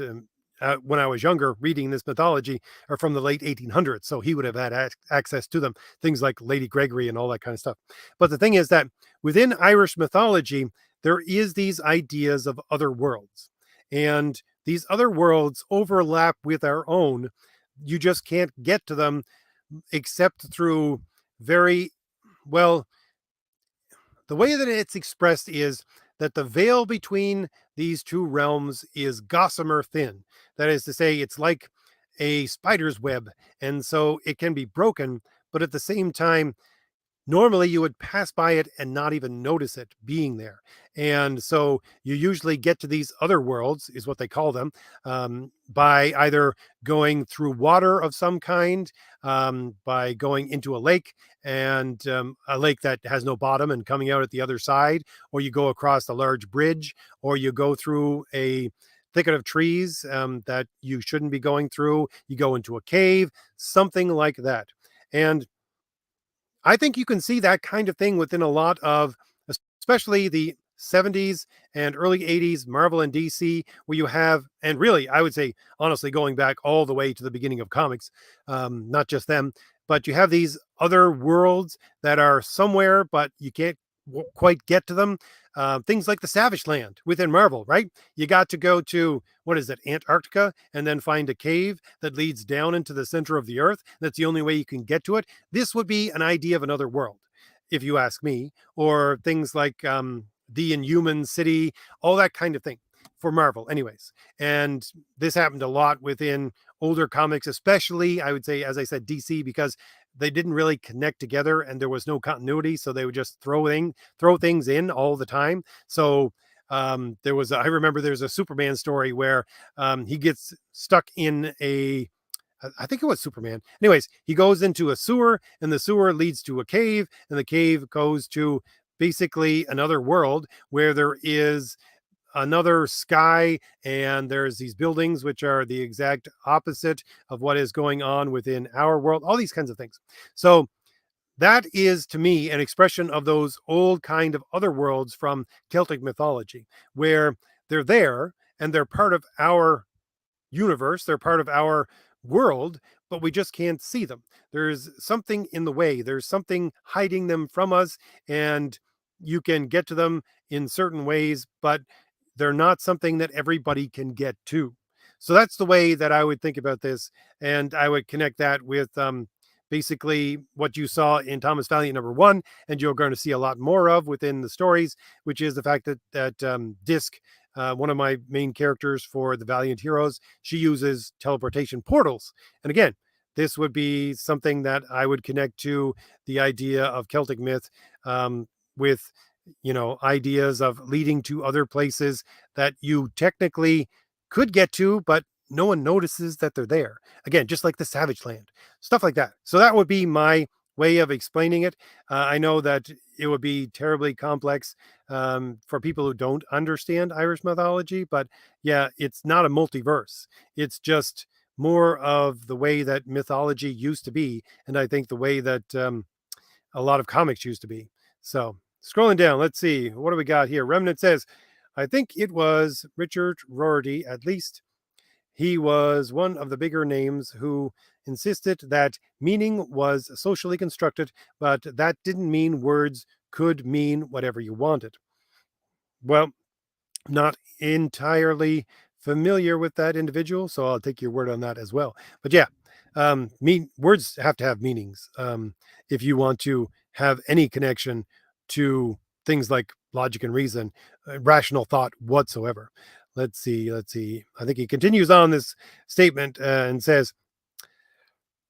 when I was younger reading this mythology are from the late 1800s. So he would have had access to them, things like Lady Gregory and all that kind of stuff. But the thing is that within Irish mythology, there is these ideas of other worlds. And these other worlds overlap with our own. You just can't get to them except through very, well, the way that it's expressed is that the veil between these two realms is gossamer thin. That is to say, it's like a spider's web. And so it can be broken, but at the same time, normally you would pass by it and not even notice it being there. And so you usually get to these other worlds, is what they call them, by either going through water of some kind, by going into a lake, and a lake that has no bottom and coming out at the other side, or you go across a large bridge, or you go through a thicket of trees that you shouldn't be going through. You go into a cave, something like that. And I think you can see that kind of thing within a lot of, especially the 70s and early 80s Marvel and DC, where you have, and really, I would say, honestly, going back all the way to the beginning of comics, not just them, but you have these other worlds that are somewhere, but you can't quite get to them. Things like the Savage Land within Marvel, right? You got to go to, what is it, Antarctica, and then find a cave that leads down into the center of the earth. That's the only way you can get to it. This would be an idea of another world, if you ask me, or things like the Inhuman City, all that kind of thing for Marvel, anyways. And this happened a lot within older comics, especially, I would say, as I said, DC, because they didn't really connect together and there was no continuity. So they would just throw things in all the time. So I remember there's a Superman story where he gets stuck in I think it was Superman. Anyways, he goes into a sewer and the sewer leads to a cave and the cave goes to basically another world where there is another sky and there's these buildings which are the exact opposite of what is going on within our world, all these kinds of things. So that is to me an expression of those old kind of other worlds from Celtic mythology where they're there and they're part of our universe, they're part of our world, but we just can't see them. There's something in the way, there's something hiding them from us, and you can get to them in certain ways, but they're not something that everybody can get to. So that's the way that I would think about this. And I would connect that with basically what you saw in Thomas Valiant #1, and you're going to see a lot more of within the stories, which is the fact that Disc, one of my main characters for the Valiant Heroes, she uses teleportation portals. And again, this would be something that I would connect to the idea of Celtic myth, with ideas of leading to other places that you technically could get to, but no one notices that they're there. Again, just like the Savage Land, stuff like that. So that would be my way of explaining it. I know that it would be terribly complex for people who don't understand Irish mythology, but yeah, it's not a multiverse. It's just more of the way that mythology used to be, and I think the way that a lot of comics used to be. So scrolling down, let's see, what do we got here? Remnant says, I think it was Richard Rorty, at least he was one of the bigger names who insisted that meaning was socially constructed, but that didn't mean words could mean whatever you wanted. Well, not entirely familiar with that individual, so I'll take your word on that as well. But yeah, words have to have meanings if you want to have any connection to things like logic and reason, rational thought whatsoever. Let's see. Let's see. I think he continues on this statement and says,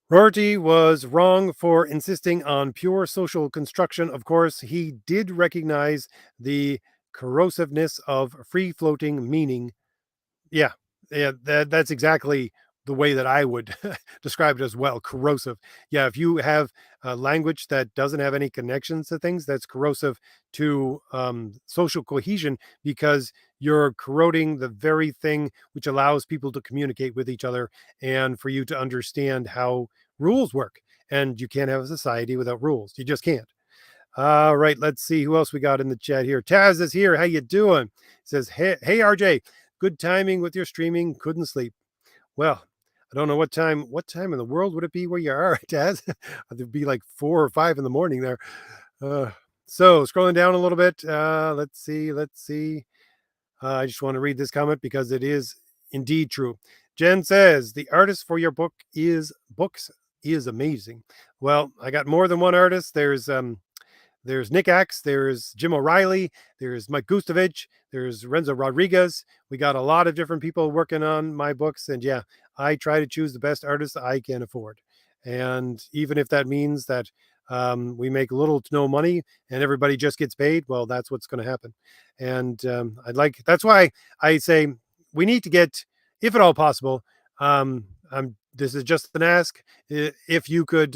Rorty was wrong for insisting on pure social construction. Of course, he did recognize the corrosiveness of free floating meaning. Yeah, yeah, that's exactly the way that I would describe it as well, corrosive. Yeah, if you have a language that doesn't have any connections to things, that's corrosive to social cohesion because you're corroding the very thing which allows people to communicate with each other and for you to understand how rules work. And you can't have a society without rules. You just can't. All right, let's see who else we got in the chat here. Taz is here. How you doing? Says, hey RJ, good timing with your streaming. Couldn't sleep. Well, I don't know what time. What time in the world would it be where you are, Taz? It'd be like 4 or 5 in the morning there. Uh, so scrolling down a little bit. Let's see. Let's see. I just want to read this comment because it is indeed true. Jen says the artist for your books is amazing. Well, I got more than one artist. There's Nick Axe, there's Jim O'Reilly, there's Mike Gustovich, there's Renzo Rodriguez. We got a lot of different people working on my books. And yeah, I try to choose the best artists I can afford. And even if that means that we make little to no money and everybody just gets paid, well, that's what's going to happen. And that's why I say we need to get, if at all possible, this is just an ask. If you could,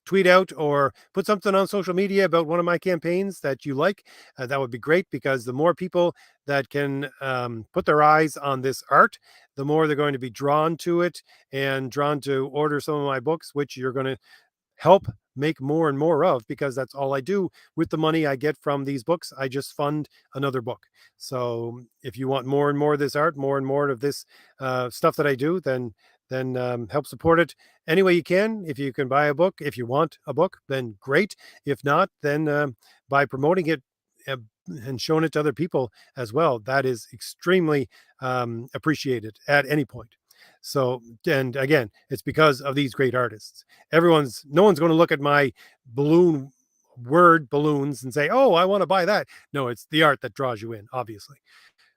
tweet out or put something on social media about one of my campaigns that you like, that would be great because the more people that can put their eyes on this art, the more they're going to be drawn to it and drawn to order some of my books, which you're going to help make more and more of because that's all I do with the money I get from these books. I just fund another book. So if you want more and more of this art, more and more of this stuff that I do, then help support it any way you can. If you can buy a book, if you want a book, then great. If not, then by promoting it uh, and showing it to other people as well, that is extremely appreciated at any point. So, and again, it's because of these great artists. No one's going to look at my word balloons and say, oh, I want to buy that. No, it's the art that draws you in, obviously.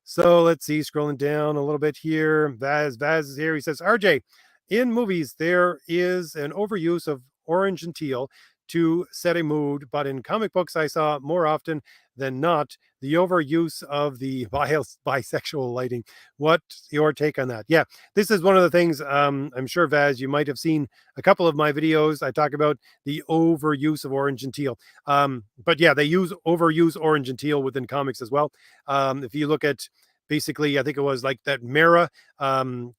So let's see, scrolling down a little bit here. Vaz is here. He says, RJ, in movies, there is an overuse of orange and teal to set a mood, but in comic books, I saw more often than not the overuse of the bisexual lighting. What's your take on that? Yeah, this is one of the things I'm sure, Vaz, you might have seen a couple of my videos. I talk about the overuse of orange and teal. But yeah, they overuse orange and teal within comics as well. If you look at basically, I think it was like that Mara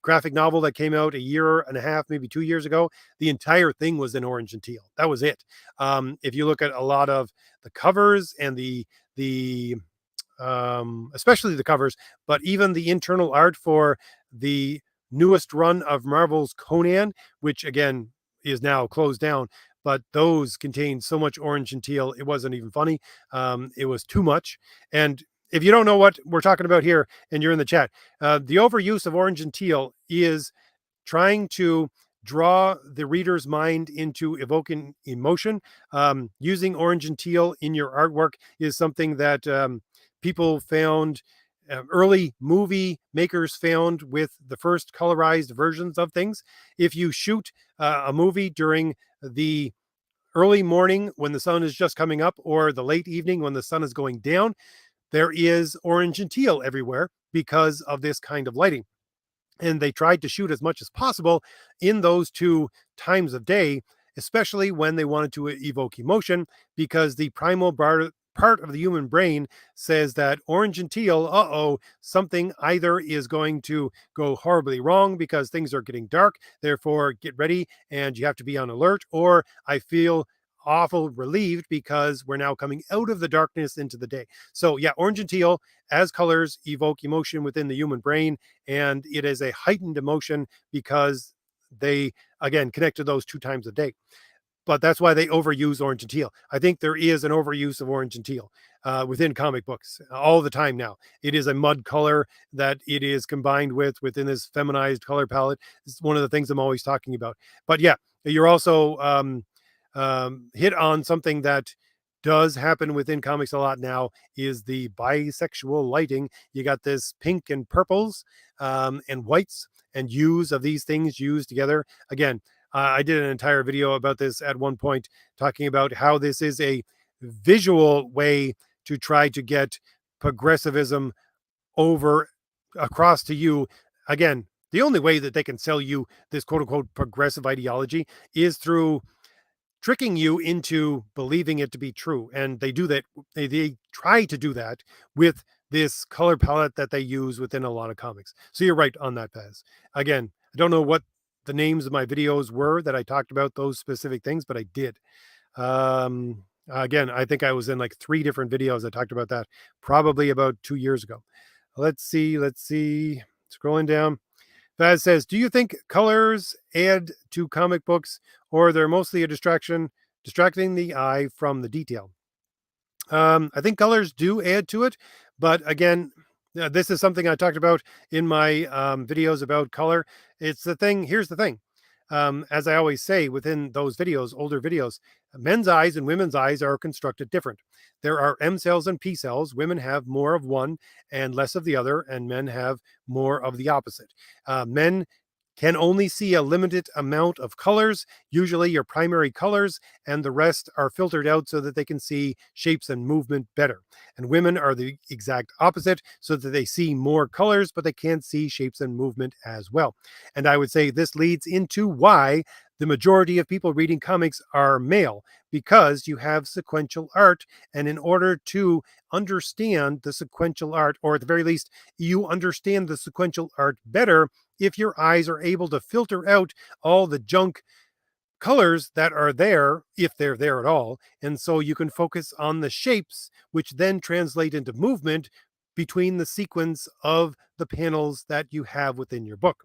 graphic novel that came out a year and a half, maybe 2 years ago. The entire thing was in orange and teal. That was it. If you look at a lot of the covers and the especially the covers, but even the internal art for the newest run of Marvel's Conan, which again is now closed down. But those contained so much orange and teal, it wasn't even funny. It was too much. And if you don't know what we're talking about here and you're in the chat, the overuse of orange and teal is trying to draw the reader's mind into evoking emotion. Using orange and teal in your artwork is something that people found, early movie makers found with the first colorized versions of things. If you shoot a movie during the early morning when the sun is just coming up or the late evening when the sun is going down, there is orange and teal everywhere because of this kind of lighting. And they tried to shoot as much as possible in those two times of day, especially when they wanted to evoke emotion, because the primal part of the human brain says that orange and teal, something either is going to go horribly wrong because things are getting dark, therefore get ready and you have to be on alert, or I feel awful relieved because we're now coming out of the darkness into the day. So yeah, orange and teal as colors evoke emotion within the human brain, and it is a heightened emotion because they again connect to those two times a day. But that's why they overuse orange and teal. I think there is an overuse of orange and teal within comic books all the time now. It is a mud color that it is combined within this feminized color palette. It's one of the things I'm always talking about. But yeah, you're also hit on something that does happen within comics a lot now is the bisexual lighting. You got this pink and purples and whites and hues of these things used together. Again, I did an entire video about this at one point, talking about how this is a visual way to try to get progressivism over across to you. Again, the only way that they can sell you this quote unquote progressive ideology is through tricking you into believing it to be true. And they do that. They try to do that with this color palette that they use within a lot of comics. So you're right on that, Paz. Again, I don't know what the names of my videos were that I talked about those specific things, but I did. Again, I think I was in like 3 different videos that talked about that, probably about 2 years ago. Let's see. Scrolling down. Vaz says, "Do you think colors add to comic books, or they're mostly a distraction, distracting the eye from the detail?" I think colors do add to it, but again, this is something I talked about in my videos about color. It's the thing. Here's the thing. As I always say within those videos, older videos, men's eyes and women's eyes are constructed different. There are M cells and P cells. Women have more of one and less of the other, and men have more of the opposite. Men can only see a limited amount of colors, usually your primary colors, and the rest are filtered out so that they can see shapes and movement better. And women are the exact opposite, so that they see more colors, but they can't see shapes and movement as well. And I would say this leads into why the majority of people reading comics are male, because you have sequential art. And in order to understand the sequential art, or at the very least, you understand the sequential art better if your eyes are able to filter out all the junk colors that are there, if they're there at all. And so you can focus on the shapes, which then translate into movement between the sequence of the panels that you have within your book.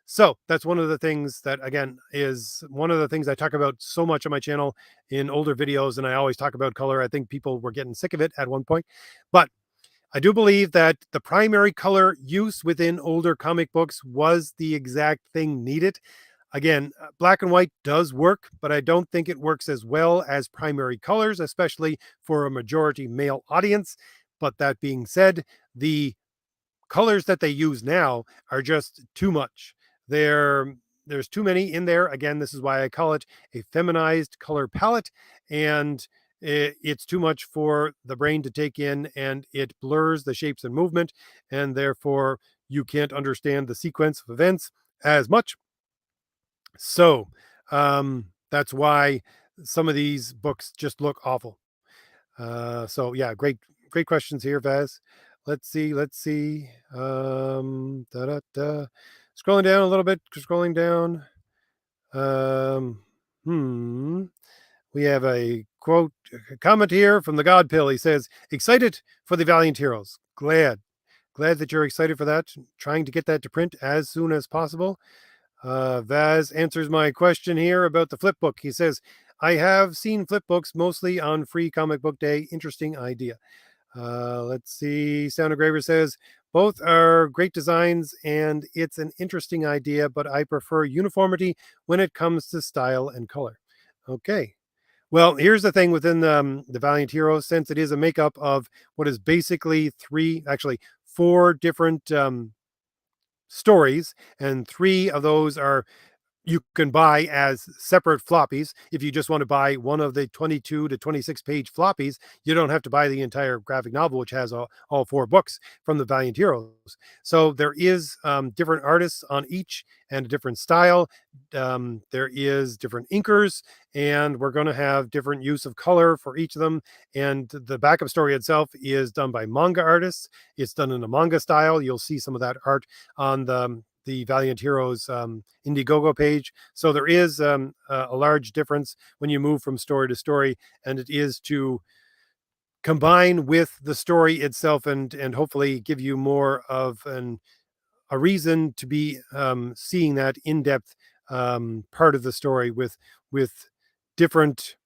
So that's one of the things that, again, is one of the things I talk about so much on my channel in older videos. And I always talk about color. I think people were getting sick of it at one point. But I do believe that the primary color use within older comic books was the exact thing needed. Again, black and white does work, but I don't think it works as well as primary colors, especially for a majority male audience. But that being said, the colors that they use now are just too much. There's too many in there. Again, this is why I call it a feminized color palette, and it's too much for the brain to take in, and it blurs the shapes and movement, and therefore you can't understand the sequence of events as much. So that's why some of these books just look awful. So yeah, great questions here, Vaz. Let's see. Da, da, da. Scrolling down a little bit, scrolling down. Um, hmm. We have a quote, a comment here from the God Pill. He says, "Excited for the Valiant Heroes. Glad that you're excited for that. Trying to get that to print as soon as possible." Vaz answers my question here about the flip book. He says, "I have seen flip books mostly on Free Comic Book Day. Interesting idea." Let's see. Sound Engraver says, "Both are great designs and it's an interesting idea, but I prefer uniformity when it comes to style and color." Okay. Well, here's the thing within the Valiant Heroes, since it is a makeup of what is basically actually four different stories, and three of those are you can buy as separate floppies. If you just want to buy one of the 22 to 26 page floppies, you don't have to buy the entire graphic novel, which has all four books from the Valiant Heroes. So there is different artists on each and a different style. There is different inkers, and we're going to have different use of color for each of them. And the backup story itself is done by manga artists. It's done in a manga style. You'll see some of that art on the Valiant Heroes Indiegogo page. So there is a large difference when you move from story to story, and it is to combine with the story itself, and hopefully give you more of a reason to be seeing that in-depth part of the story with different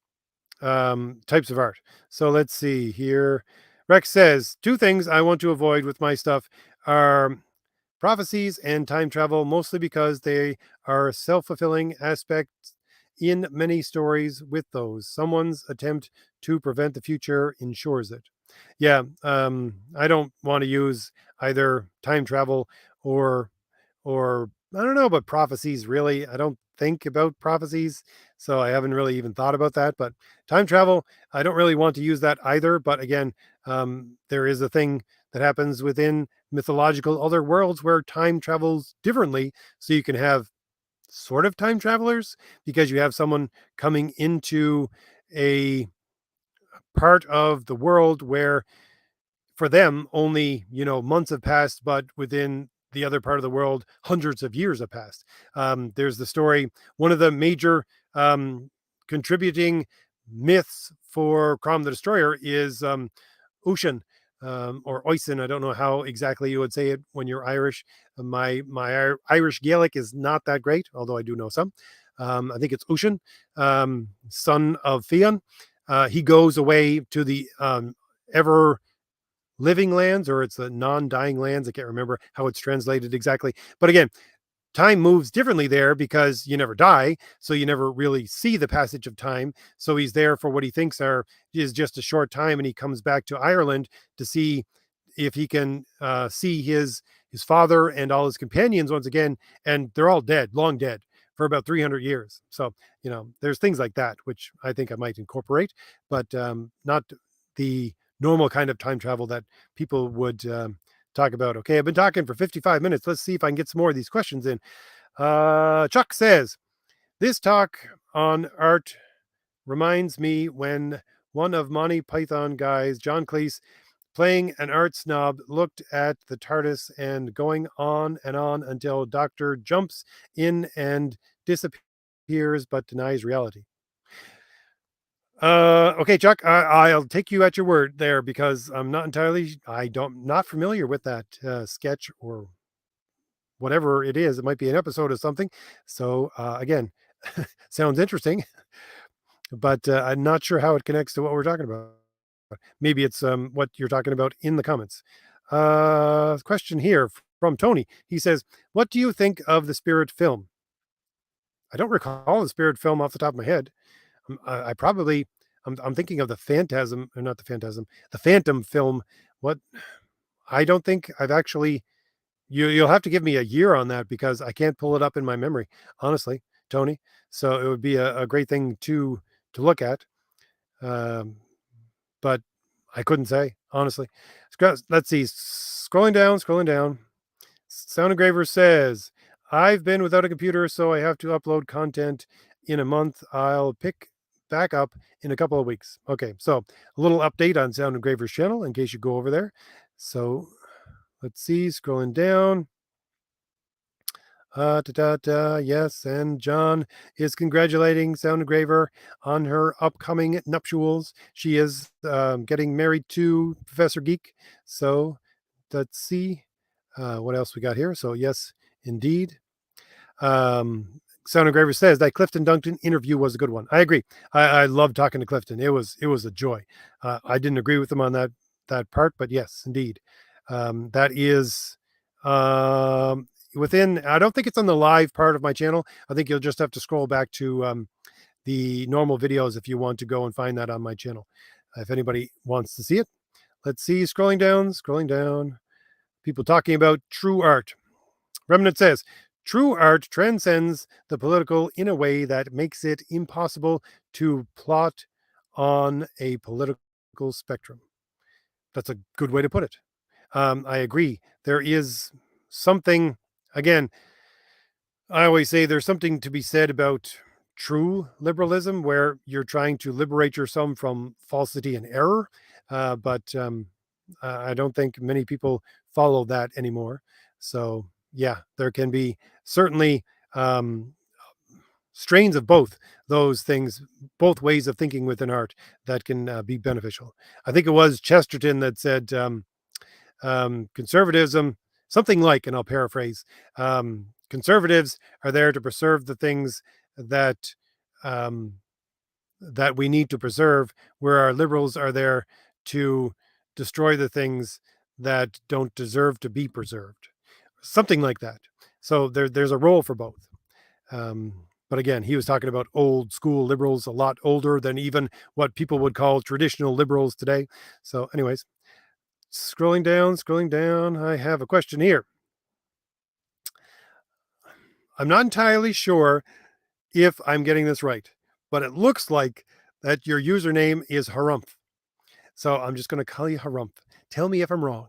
types of art. So let's see here. Rex says, "Two things I want to avoid with my stuff are prophecies and time travel, mostly because they are self-fulfilling aspects in many stories. With those, someone's attempt to prevent the future ensures it." Yeah, I don't want to use either time travel or I don't know about prophecies really. I don't think about prophecies, so I haven't really even thought about that. But time travel, I don't really want to use that either. But again, there is a thing that happens within mythological other worlds where time travels differently. So you can have sort of time travelers because you have someone coming into a part of the world where for them only months have passed, but within the other part of the world hundreds of years have passed. There's the story, one of the major contributing myths for Crom the Destroyer is Ocean, or Oisin. I don't know how exactly you would say it when you're Irish. My Irish Gaelic is not that great, although I do know some. I think it's Ocean, son of Fionn. He goes away to the ever living lands, or it's the non-dying lands. I can't remember how it's translated exactly. But again, time moves differently there because you never die, so you never really see the passage of time. So he's there for what he thinks is just a short time, and he comes back to Ireland to see if he can see his father and all his companions once again, and they're all dead, long dead for about 300 years. So there's things like that which I think I might incorporate, but not the normal kind of time travel that people would talk about. Okay, I've been talking for 55 minutes. Let's see if I can get some more of these questions in. Chuck says, this talk on art reminds me when one of Monty Python guys, John Cleese, playing an art snob, looked at the TARDIS and going on and on until Doctor jumps in and disappears but denies reality. Okay, Chuck, I'll take you at your word there because not familiar with that sketch or whatever it is. It might be an episode of something. So again, sounds interesting, but I'm not sure how it connects to what we're talking about. Maybe it's what you're talking about in the comments. Question here from Tony. He says, "What do you think of the Spirit film?" I don't recall the Spirit film off the top of my head. I probably I'm thinking of the Phantasm, or not the Phantasm, the Phantom film. What I don't think I've actually. You'll have to give me a year on that because I can't pull it up in my memory, honestly, Tony. So it would be a great thing to look at, um, but I couldn't say honestly. Let's see. Scrolling down. Sound Engraver says, I've been without a computer, so I have to upload content in a month. I'll pick back up in a couple of weeks. Okay, so a little update on Sound Engraver's channel in case you go over there. So let's see, scrolling down. Yes, and John is congratulating Sound Engraver on her upcoming nuptials. She is getting married to Professor Geek. So let's see what else we got here. So yes, indeed. Sound Engraver says that Clifton Duncan interview was a good one. I agree. I love talking to Clifton. It was a joy. I didn't agree with him on that part, but yes, indeed. That is within. I don't think it's on the live part of my channel. I think you'll just have to scroll back to the normal videos if you want to go and find that on my channel. If anybody wants to see it, let's see. Scrolling down. People talking about true art. Remnant says, true art transcends the political in a way that makes it impossible to plot on a political spectrum. That's a good way to put it. I agree. There is something, again, I always say there's something to be said about true liberalism where you're trying to liberate yourself from falsity and error. But I don't think many people follow that anymore. So, yeah, there can be certainly um, strains of both those things, both ways of thinking within art that can be beneficial. I think it was Chesterton that said, conservatism, something like, and I'll paraphrase, conservatives are there to preserve the things that um, that we need to preserve, where our liberals are there to destroy the things that don't deserve to be preserved. Something like that. So there's a role for both. But again, he was talking about old school liberals, a lot older than even what people would call traditional liberals today. So, anyways, scrolling down. I have a question here. I'm not entirely sure if I'm getting this right, but it looks like that your username is Harumph. So I'm just going to call you Harumph. Tell me if I'm wrong.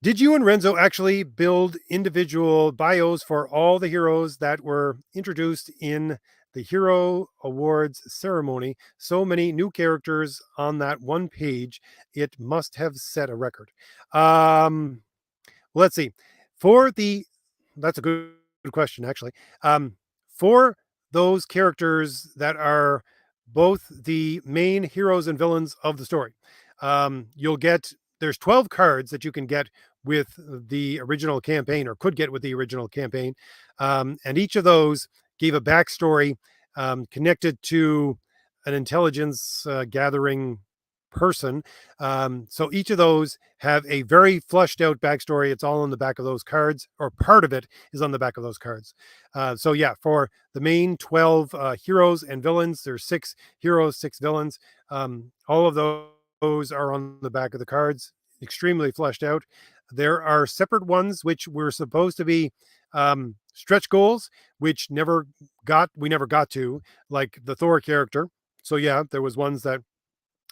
Did you and Renzo actually build individual bios for all the heroes that were introduced in the Hero Awards ceremony? So many new characters on that one page. It must have set a record. Um, let's see. For the That's a good question, actually. For those characters that are both the main heroes and villains of the story, you'll get there's 12 cards that you can get with the original campaign or could get with the original campaign. And each of those gave a backstory connected to an intelligence gathering person. So each of those have a very flushed out backstory. It's all on the back of those cards, or part of it is on the back of those cards. So yeah, for the main 12 heroes and villains, there's 6 heroes, 6 villains. All of those are on the back of the cards, extremely fleshed out. There are separate ones which were supposed to be stretch goals, which we never got to, like the Thor character. So yeah, there was ones that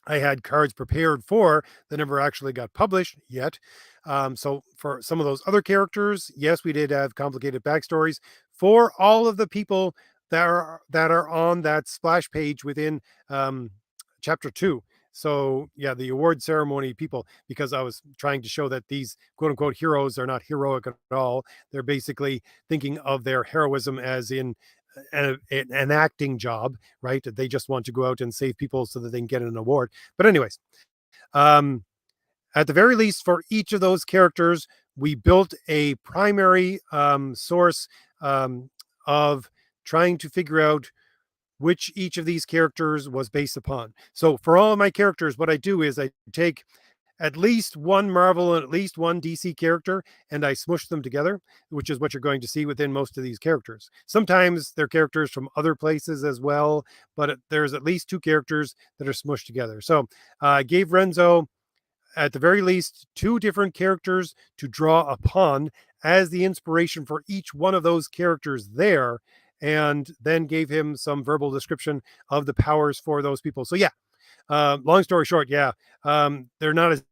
I had cards prepared for that never actually got published yet. So for some of those other characters, yes, we did have complicated backstories for all of the people that are on that splash page within chapter 2. So yeah, the award ceremony people, because I was trying to show that these quote unquote heroes are not heroic at all. They're basically thinking of their heroism as in an acting job, right? They just want to go out and save people so that they can get an award. But anyways, um, at the very least, for each of those characters, we built a primary source of trying to figure out which each of these characters was based upon. So for all of my characters, what I do is I take at least one Marvel and at least one DC character, and I smush them together, which is what you're going to see within most of these characters. Sometimes they're characters from other places as well, but there's at least 2 characters that are smushed together. So I gave Renzo, at the very least, 2 different characters to draw upon as the inspiration for each one of those characters there, and then gave him some verbal description of the powers for those people. So yeah, long story short, yeah, they're not as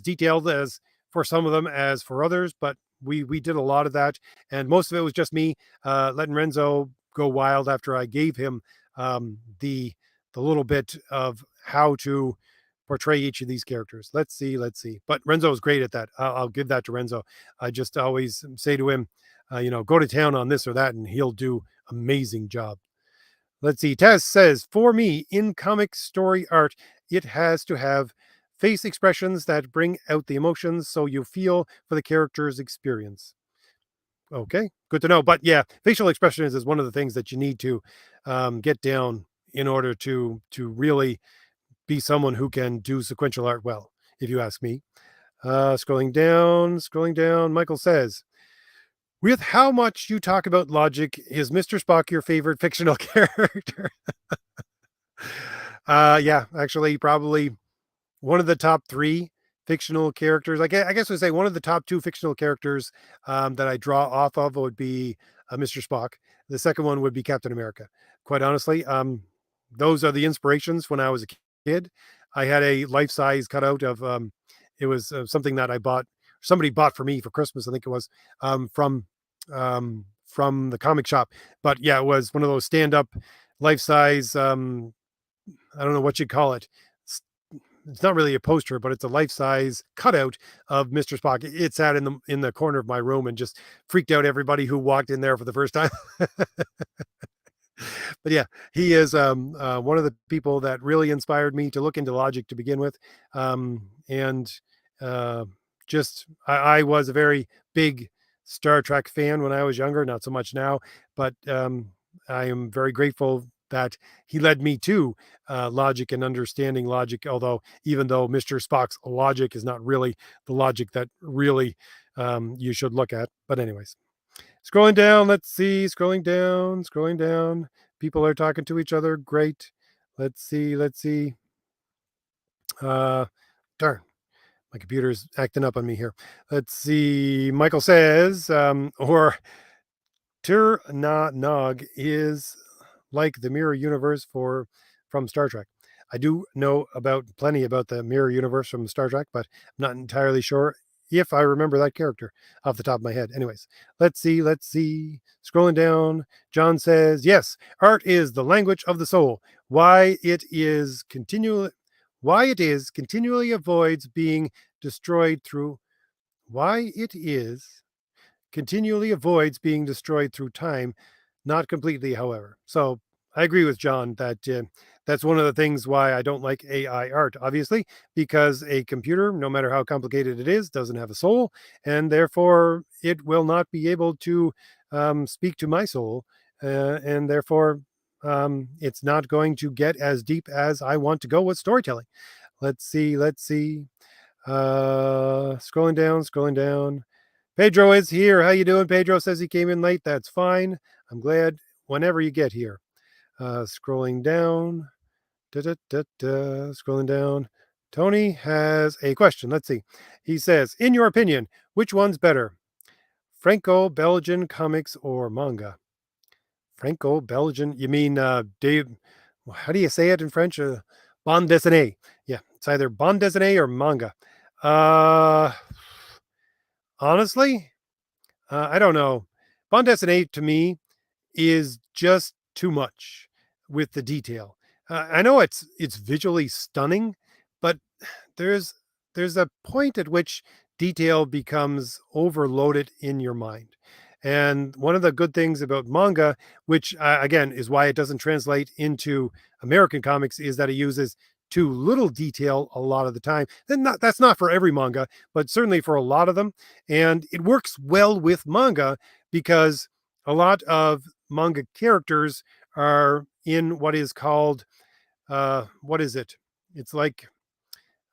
detailed as for some of them as for others, but we did a lot of that, and most of it was just me letting Renzo go wild after I gave him the little bit of how to portray each of these characters. Let's see. But Renzo is great at that. I'll give that to Renzo. I just always say to him, go to town on this or that, and he'll do amazing job. Let's see. Taz says, for me, in comic story art, it has to have face expressions that bring out the emotions so you feel for the character's experience. Okay, good to know. But yeah, facial expressions is one of the things that you need to get down in order to really be someone who can do sequential art well, if you ask me. Scrolling down. Michael says, with how much you talk about logic, is Mr. Spock your favorite fictional character? Yeah, actually, probably one of the top 3 fictional characters. I guess we'd say one of the top 2 fictional characters that I draw off of would be Mr. Spock. The second one would be Captain America. Quite honestly, those are the inspirations when I was a kid. I had a life size cutout of it was something that somebody bought for me for Christmas. I think it was from the comic shop. But yeah, it was one of those stand up life size. I don't know what you'd call it. It's not really a poster, but it's a life size cutout of Mr. Spock. It sat in the corner of my room and just freaked out everybody who walked in there for the first time. But yeah, he is one of the people that really inspired me to look into logic to begin with, and uh, I was a very big Star Trek fan when I was younger, not so much now, but I am very grateful that he led me to logic and understanding logic. Although, even though Mr. Spock's logic is not really the logic that really you should look at, but anyways. Scrolling down, let's see. Scrolling down. People are talking to each other. Great. Let's see. Uh, darn, my computer's acting up on me here. Let's see. Michael says, or Tir Na Nog is like the mirror universe from Star Trek. I do know about plenty about the mirror universe from Star Trek, but I'm not entirely sure if I remember that character off the top of my head. Anyways, let's see. Scrolling down, John says, yes, art is the language of the soul. Why it is continually avoids being destroyed through why it is continually avoids being destroyed through time, not completely, however. So I agree with John that that's one of the things why I don't like AI art, obviously, because a computer, no matter how complicated it is, doesn't have a soul, and therefore it will not be able to speak to my soul, and therefore it's not going to get as deep as I want to go with storytelling. Let's see. Scrolling down. Pedro is here. How you doing? Pedro says he came in late. That's fine. I'm glad whenever you get here. Scrolling down. Scrolling down. Tony has a question. Let's see. He says, in your opinion, which one's better? Franco-Belgian comics or manga? Franco-Belgian? You mean Dave? How do you say it in French? Bande dessinée. Yeah, it's either bande dessinée or manga. Uh, honestly, I don't know. Bond S&A to me is just too much with the detail. I know it's visually stunning, but there's there's a point at which detail becomes overloaded in your mind. And one of the good things about manga, which again is why it doesn't translate into American comics, is that it uses too little detail a lot of the time. And that's not for every manga, but certainly for a lot of them. And it works well with manga because a lot of manga characters are in what is called what is it? It's like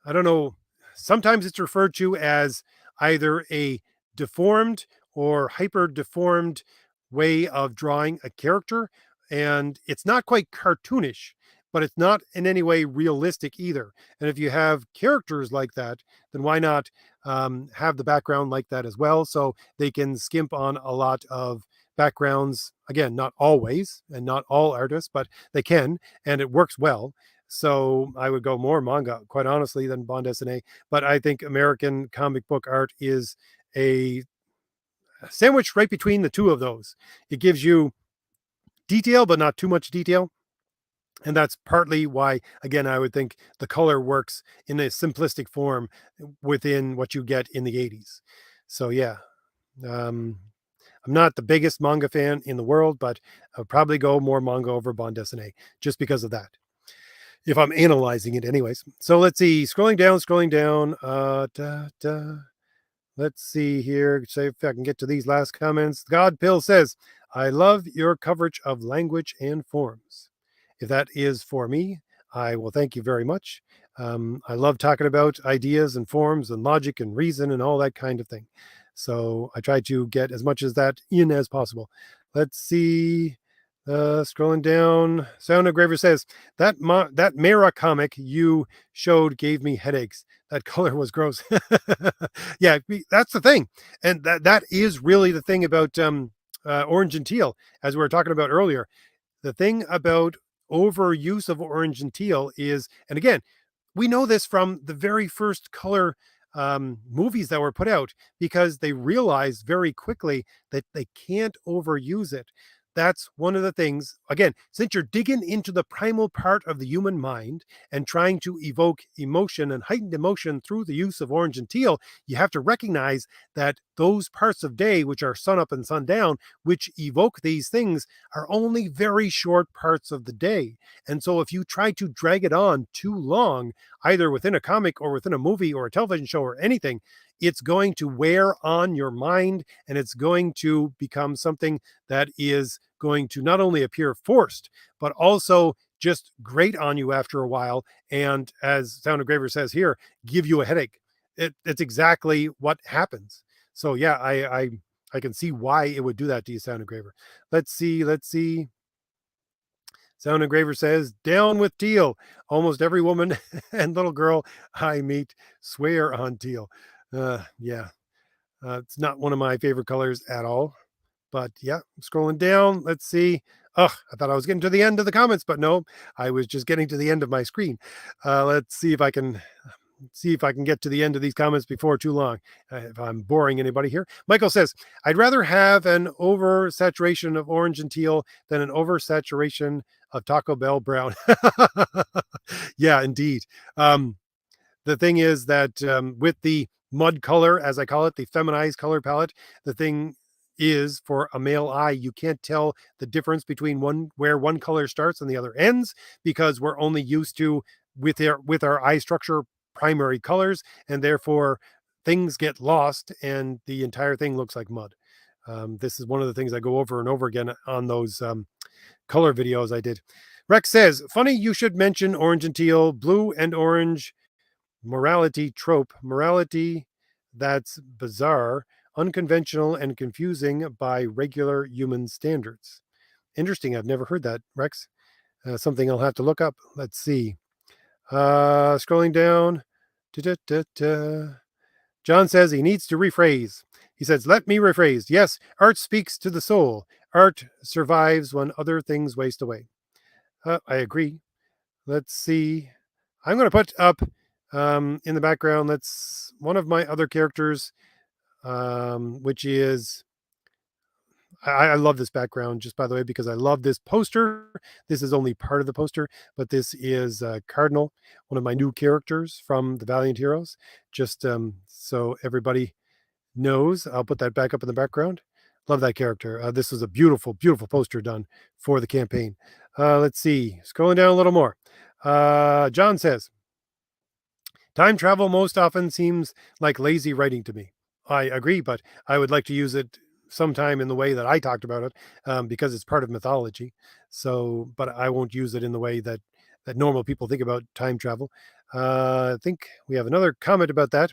I don't know. Sometimes it's referred to as either a deformed or hyper deformed way of drawing a character. And it's not quite cartoonish, but it's not in any way realistic either. And if you have characters like that, then why not have the background like that as well? So they can skimp on a lot of backgrounds. Again, not always and not all artists, but they can, and it works well. So I would go more manga, quite honestly, than Bond SNA. But I think American comic book art is a sandwich right between the two of those. It gives you detail, but not too much detail. And that's partly why, again, I would think the color works in a simplistic form within what you get in the 80s. So, yeah, um, I'm not the biggest manga fan in the world, but I'll probably go more manga over Bond SNA just because of that, if I'm analyzing it anyways. So let's see, scrolling down. Let's see here. Say if I can get to these last comments. God Pill says, I love your coverage of language and forms. If that is for me, I will thank you very much. I love talking about ideas and forms and logic and reason and all that kind of thing. So I try to get as much as that in as possible. Let's see. Scrolling down, Sound Engraver says that Mara comic you showed gave me headaches. That color was gross. Yeah, that's the thing, and that is really the thing about orange and teal, as we were talking about earlier. The thing about overuse of orange and teal is, and again, we know this from the very first color movies that were put out because they realized very quickly that they can't overuse it. That's one of the things, again, since you're digging into the primal part of the human mind and trying to evoke emotion and heightened emotion through the use of orange and teal, you have to recognize that those parts of day, which are sun up and sun down, which evoke these things, are only very short parts of the day. And so if you try to drag it on too long, either within a comic or within a movie or a television show or anything, it's going to wear on your mind and it's going to become something that is going to not only appear forced, but also just grate on you after a while. And as Sound Engraver says here, give you a headache. It's exactly what happens. So yeah, I can see why it would do that to you, Sound Engraver. Let's see. Sound Engraver says, down with teal. Almost every woman and little girl I meet swear on teal. Yeah, it's not one of my favorite colors at all. But yeah, scrolling down. Let's see. Oh, I thought I was getting to the end of the comments, but no, I was just getting to the end of my screen. Let's see if I can see if I can get to the end of these comments before too long. If I'm boring anybody here. Michael says, I'd rather have an oversaturation of orange and teal than an oversaturation of Taco Bell brown. Yeah, indeed. The thing is that with the mud color, as I call it, the feminized color palette, the thing is for a male eye, you can't tell the difference between where one color starts and the other ends because we're only used to with our eye structure primary colors, and therefore things get lost and the entire thing looks like mud. This is one of the things I go over and over again on those color videos I did. Rex says, funny you should mention orange and teal, blue and orange morality trope, morality that's bizarre, unconventional, and confusing by regular human standards. Interesting. I've never heard that, Rex. Something I'll have to look up. Let's see. Scrolling down. Da-da-da-da. John says he needs to rephrase. He says, let me rephrase. Yes, art speaks to the soul. Art survives when other things waste away. I agree. Let's see. I'm going to put up in the background. That's one of my other characters, which is I love this background, just by the way, because I love this poster. This is only part of the poster, but this is Cardinal, one of my new characters from the Valiant Heroes. Just so everybody knows, I'll put that back up in the background. Love that character. This was a beautiful, beautiful poster done for the campaign. Let's see, scrolling down a little more. John says, time travel most often seems like lazy writing to me. I agree, but I would like to use it sometime in the way that I talked about it, because it's part of mythology. So, but I won't use it in the way that normal people think about time travel. I think we have another comment about that.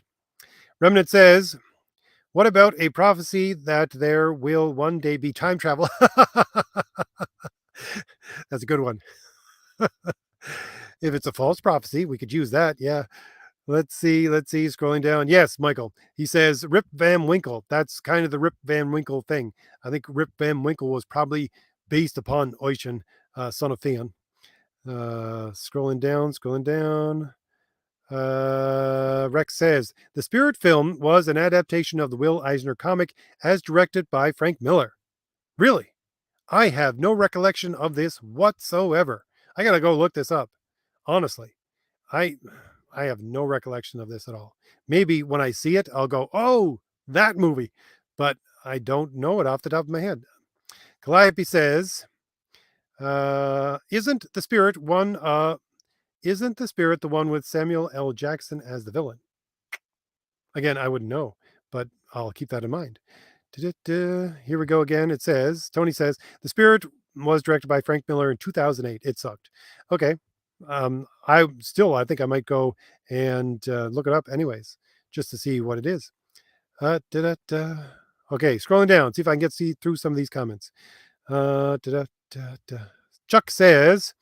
Remnant says, "What about a prophecy that there will one day be time travel?" That's a good one. If it's a false prophecy, we could use that. Yeah. Let's see. Let's see. Scrolling down. Yes, Michael. He says Rip Van Winkle. That's kind of the Rip Van Winkle thing. I think Rip Van Winkle was probably based upon Oisin, son of Theon. Scrolling down. Scrolling down. Rex says the Spirit film was an adaptation of the Will Eisner comic as directed by Frank Miller. Really? I have no recollection of this whatsoever. I gotta go look this up. Honestly. I I have no recollection of this at all. Maybe when I see it, I'll go, "Oh, that movie," but I don't know it off the top of my head. Calliope says, "Isn't the spirit one? Isn't the spirit the one with Samuel L. Jackson as the villain?" Again, I wouldn't know, but I'll keep that in mind. Da-da-da. Here we go again. It says, Tony says, the spirit was directed by Frank Miller in 2008. It sucked. Okay. I think I might go and look it up anyways, just to see what it is. Da-da-da. Okay, scrolling down, see if I can see through some of these comments. Da-da-da-da. Chuck says,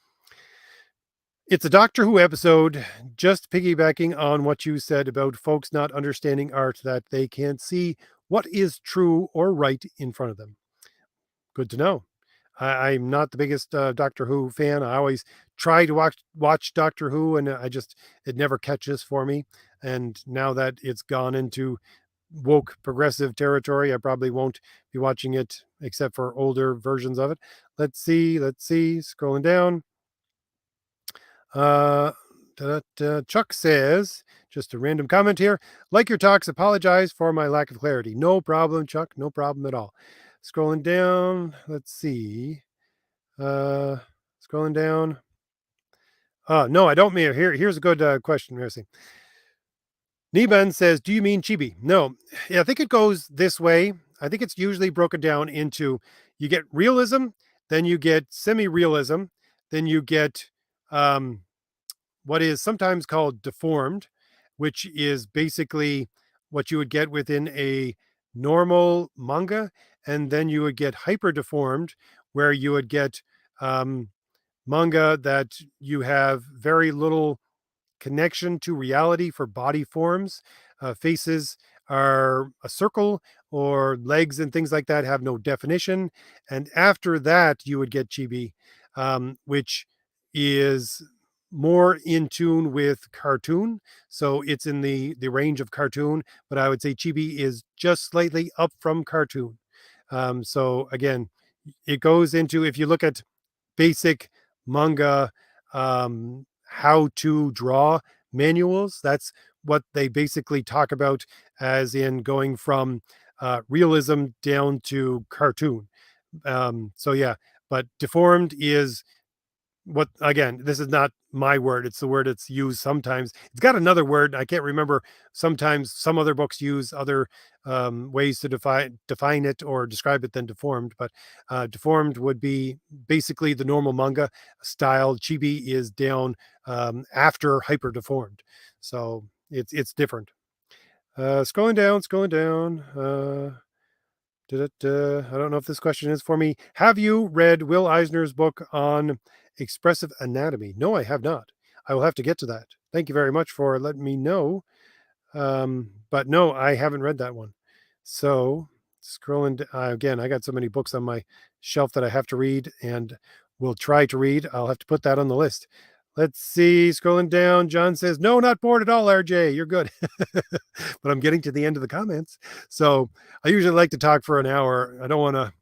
it's a Doctor Who episode, just piggybacking on what you said about folks not understanding art, that they can't see what is true or right in front of them. Good to know. I'm not the biggest Doctor Who fan. I always try to watch Doctor Who, and it never catches for me. And now that it's gone into woke progressive territory, I probably won't be watching it except for older versions of it. Let's see. Scrolling down. Chuck says, just a random comment here. Like your talks, apologize for my lack of clarity. No problem, Chuck. No problem at all. Scrolling down. Let's see. Scrolling down. No, I don't mean here. Here's a good question, Mercy. Niban says, do you mean chibi? No. Yeah, I think it goes this way. I think it's usually broken down into you get realism, then you get semi-realism, then you get what is sometimes called deformed, which is basically what you would get within a normal manga. And then you would get hyper deformed, where you would get manga that you have very little connection to reality for body forms. Faces are a circle, or legs and things like that have no definition. And after that, you would get chibi, which is more in tune with cartoon. So it's in the range of cartoon, but I would say chibi is just slightly up from cartoon. So again, it goes into, if you look at basic manga how to draw manuals, that's what they basically talk about, as in going from realism down to cartoon. So yeah, but deformed is what, again, this is not my word, it's the word it's used sometimes. It's got another word I can't remember. Sometimes some other books use other ways to define it or describe it than deformed, but deformed would be basically the normal manga style. Chibi is down after hyper deformed, so it's different. Scrolling down. I don't know if this question is for me. Have you read Will Eisner's book on expressive anatomy? No, I have not. I will have to get to that. Thank you very much for letting me know. But no, I haven't read that one. So again, I got so many books on my shelf that I have to read and will try to read. I'll have to put that on the list. Let's see. Scrolling down, John says, no, not bored at all, RJ. You're good. But I'm getting to the end of the comments. So I usually like to talk for an hour. I don't want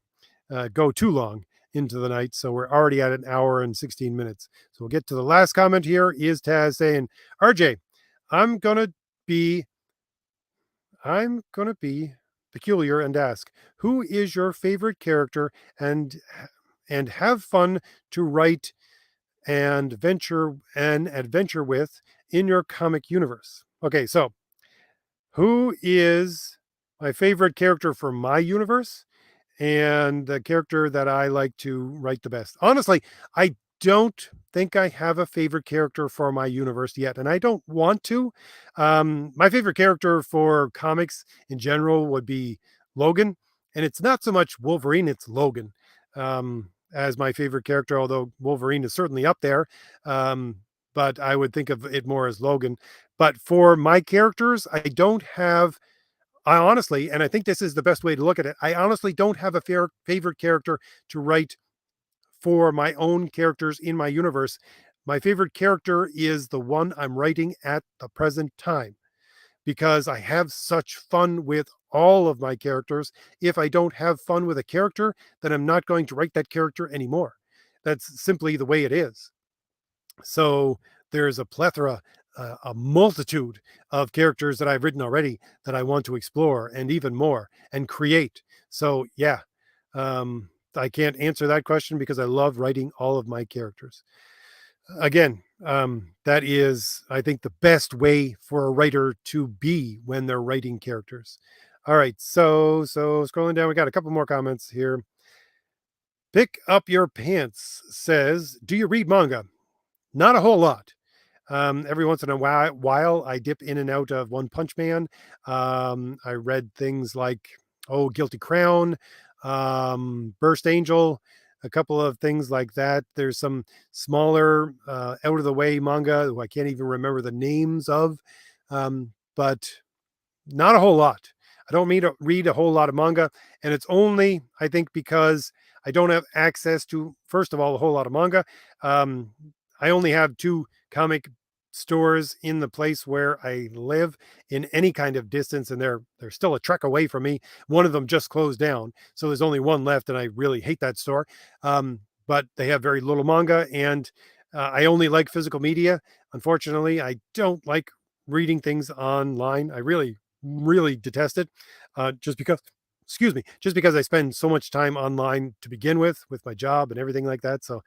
to go too long into the night. So we're already at an hour and 16 minutes. So we'll get to the last comment here. Is Taz saying, RJ, I'm going to be I'm going to be peculiar and ask, who is your favorite character, and have fun to write and adventure with in your comic universe? Okay, so who is my favorite character for my universe and the character that I like to write the best? Honestly, I don't think I have a favorite character for my universe yet, and I don't want to. My favorite character for comics in general would be Logan, and it's not so much Wolverine, it's Logan as my favorite character, although Wolverine is certainly up there. Um, but I would think of it more as Logan. But for my characters, I honestly, and I think this is the best way to look at it, I honestly don't have a favorite character to write for my own characters in my universe. My favorite character is the one I'm writing at the present time because I have such fun with all of my characters. If I don't have fun with a character, then I'm not going to write that character anymore. That's simply the way it is. So there's a plethora, a multitude of characters that I've written already that I want to explore and even more and create. So yeah, I can't answer that question because I love writing all of my characters. Again, that is, I think, the best way for a writer to be when they're writing characters. All right, so scrolling down, we got a couple more comments here. Pick up your pants says, do you read manga? Not a whole lot. Every once in a while, I dip in and out of One Punch Man. I read things like, Guilty Crown, Burst Angel, a couple of things like that. There's some smaller, out of the way manga who I can't even remember the names of, but not a whole lot. I don't mean to read a whole lot of manga, and it's only, I think, because I don't have access to, first of all, a whole lot of manga. Um, I only have two comic stores in the place where I live in any kind of distance, and they're still a trek away from me. One of them just closed down, so there's only one left, and I really hate that store. But they have very little manga, and I only like physical media. Unfortunately, I don't like reading things online. I really detest it, just because, excuse me, just because I spend so much time online to begin with my job and everything like that. So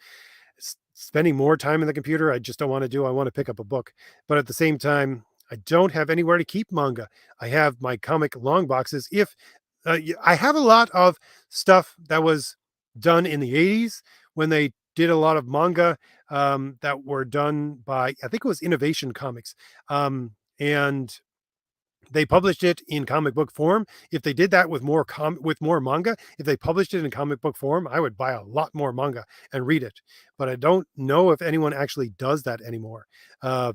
spending more time in the computer, I just don't want to do. I want to pick up a book, but at the same time, I don't have anywhere to keep manga. I have my comic long boxes. If I have a lot of stuff that was done in the 80s when they did a lot of manga that were done by, I think it was Innovation Comics. And they published it in comic book form. If they did that with more manga, if they published it in comic book form, I would buy a lot more manga and read it. But I don't know if anyone actually does that anymore.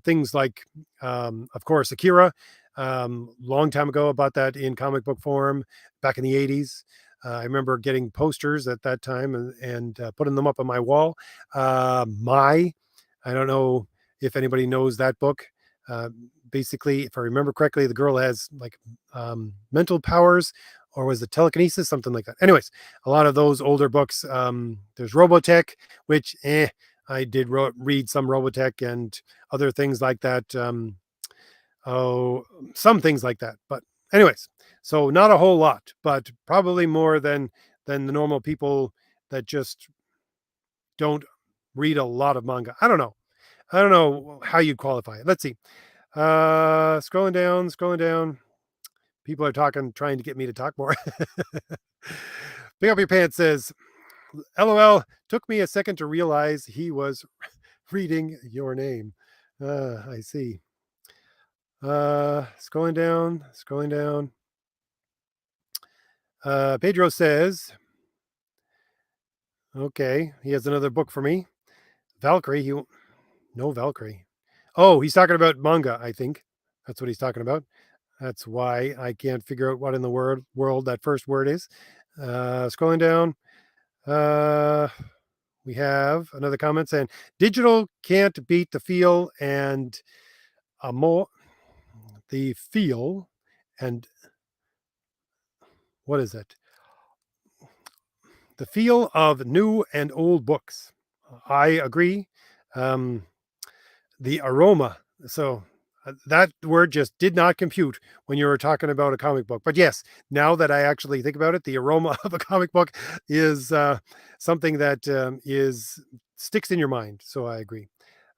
Things like, of course, Akira. Long time ago, about that in comic book form back in the 80s. I remember getting posters at that time and putting them up on my wall. I don't know if anybody knows that book. Basically, if I remember correctly, the girl has like mental powers, or was it telekinesis, something like that. Anyways, a lot of those older books. There's Robotech, which I did read some Robotech and other things like that. Some things like that. But anyways, so not a whole lot, but probably more than the normal people that just don't read a lot of manga. I don't know. I don't know how you qualify it. Let's see. Scrolling down. People are talking, trying to get me to talk more. Pick Up Your Pants says, LOL, took me a second to realize he was reading your name. I see. Scrolling down. Pedro says, okay, he has another book for me. Valkyrie, no Valkyrie. Oh, he's talking about manga, I think. That's what he's talking about. That's why I can't figure out what in the world that first word is. Scrolling down. We have another comment saying, digital can't beat the feel and the feel and what is it? The feel of new and old books. I agree. The aroma. So that word just did not compute when you were talking about a comic book. But yes, now that I actually think about it, the aroma of a comic book is something that sticks in your mind. So I agree.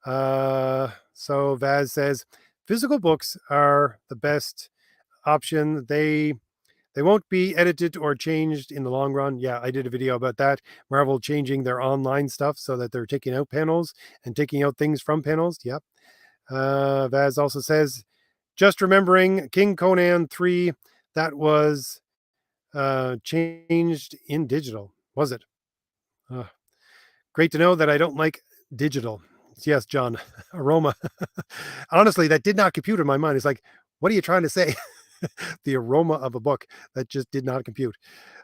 So Vaz says physical books are the best option. They won't be edited or changed in the long run. Yeah, I did a video about that. Marvel changing their online stuff so that they're taking out panels and taking out things from panels. Yep. Vaz also says, just remembering King Conan 3, that was changed in digital. Was it? Great to know that I don't like digital. Yes, John. Aroma. Honestly, that did not compute in my mind. It's like, what are you trying to say? The aroma of a book that just did not compute.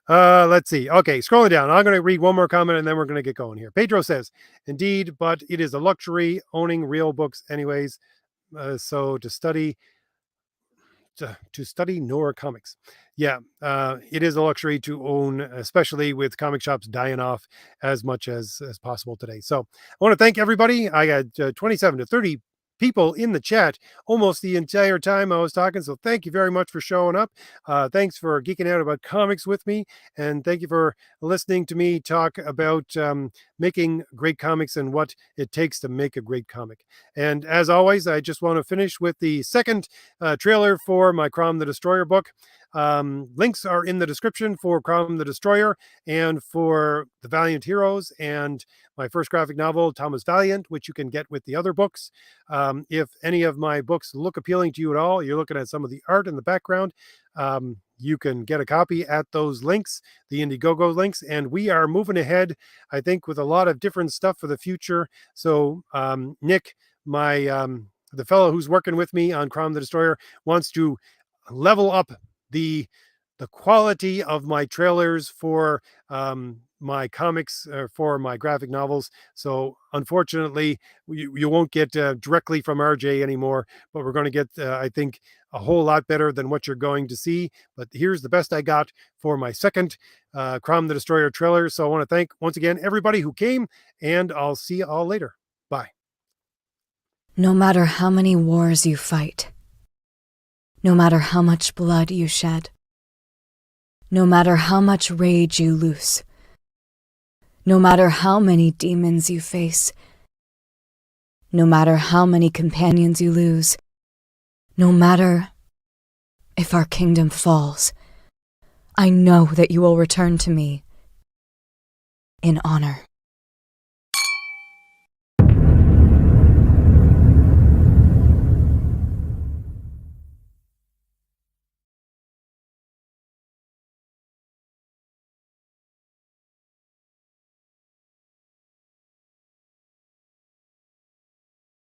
Let's see. Okay, scrolling down. I'm going to read one more comment and then we're going to get going here. Pedro says, indeed, but it is a luxury owning real books anyways. So to study Noir comics. Yeah, it is a luxury to own, especially with comic shops dying off as much as possible today. So I want to thank everybody. I got 27 to 30 people in the chat almost the entire time I was talking. So thank you very much for showing up. Thanks for geeking out about comics with me. And thank you for listening to me talk about making great comics and what it takes to make a great comic. And as always, I just want to finish with the second trailer for my Crom the Destroyer book. Links are in the description for Crom the Destroyer and for The Valiant Heroes and my first graphic novel, Thomas Valiant, which you can get with the other books. If any of my books look appealing to you at all, you're looking at some of the art in the background, you can get a copy at those links, the Indiegogo links, and we are moving ahead, I think, with a lot of different stuff for the future. So Nick, the fellow who's working with me on Crom the Destroyer, wants to level up the quality of my trailers for my comics, for my graphic novels. So unfortunately, you won't get directly from RJ anymore, but we're going to get, I think, a whole lot better than what you're going to see. But here's the best I got for my second Crom the Destroyer trailer. So I want to thank once again everybody who came, and I'll see you all later. Bye. No matter how many wars you fight, no matter how much blood you shed, no matter how much rage you loose, no matter how many demons you face, no matter how many companions you lose, no matter if our kingdom falls, I know that you will return to me in honor.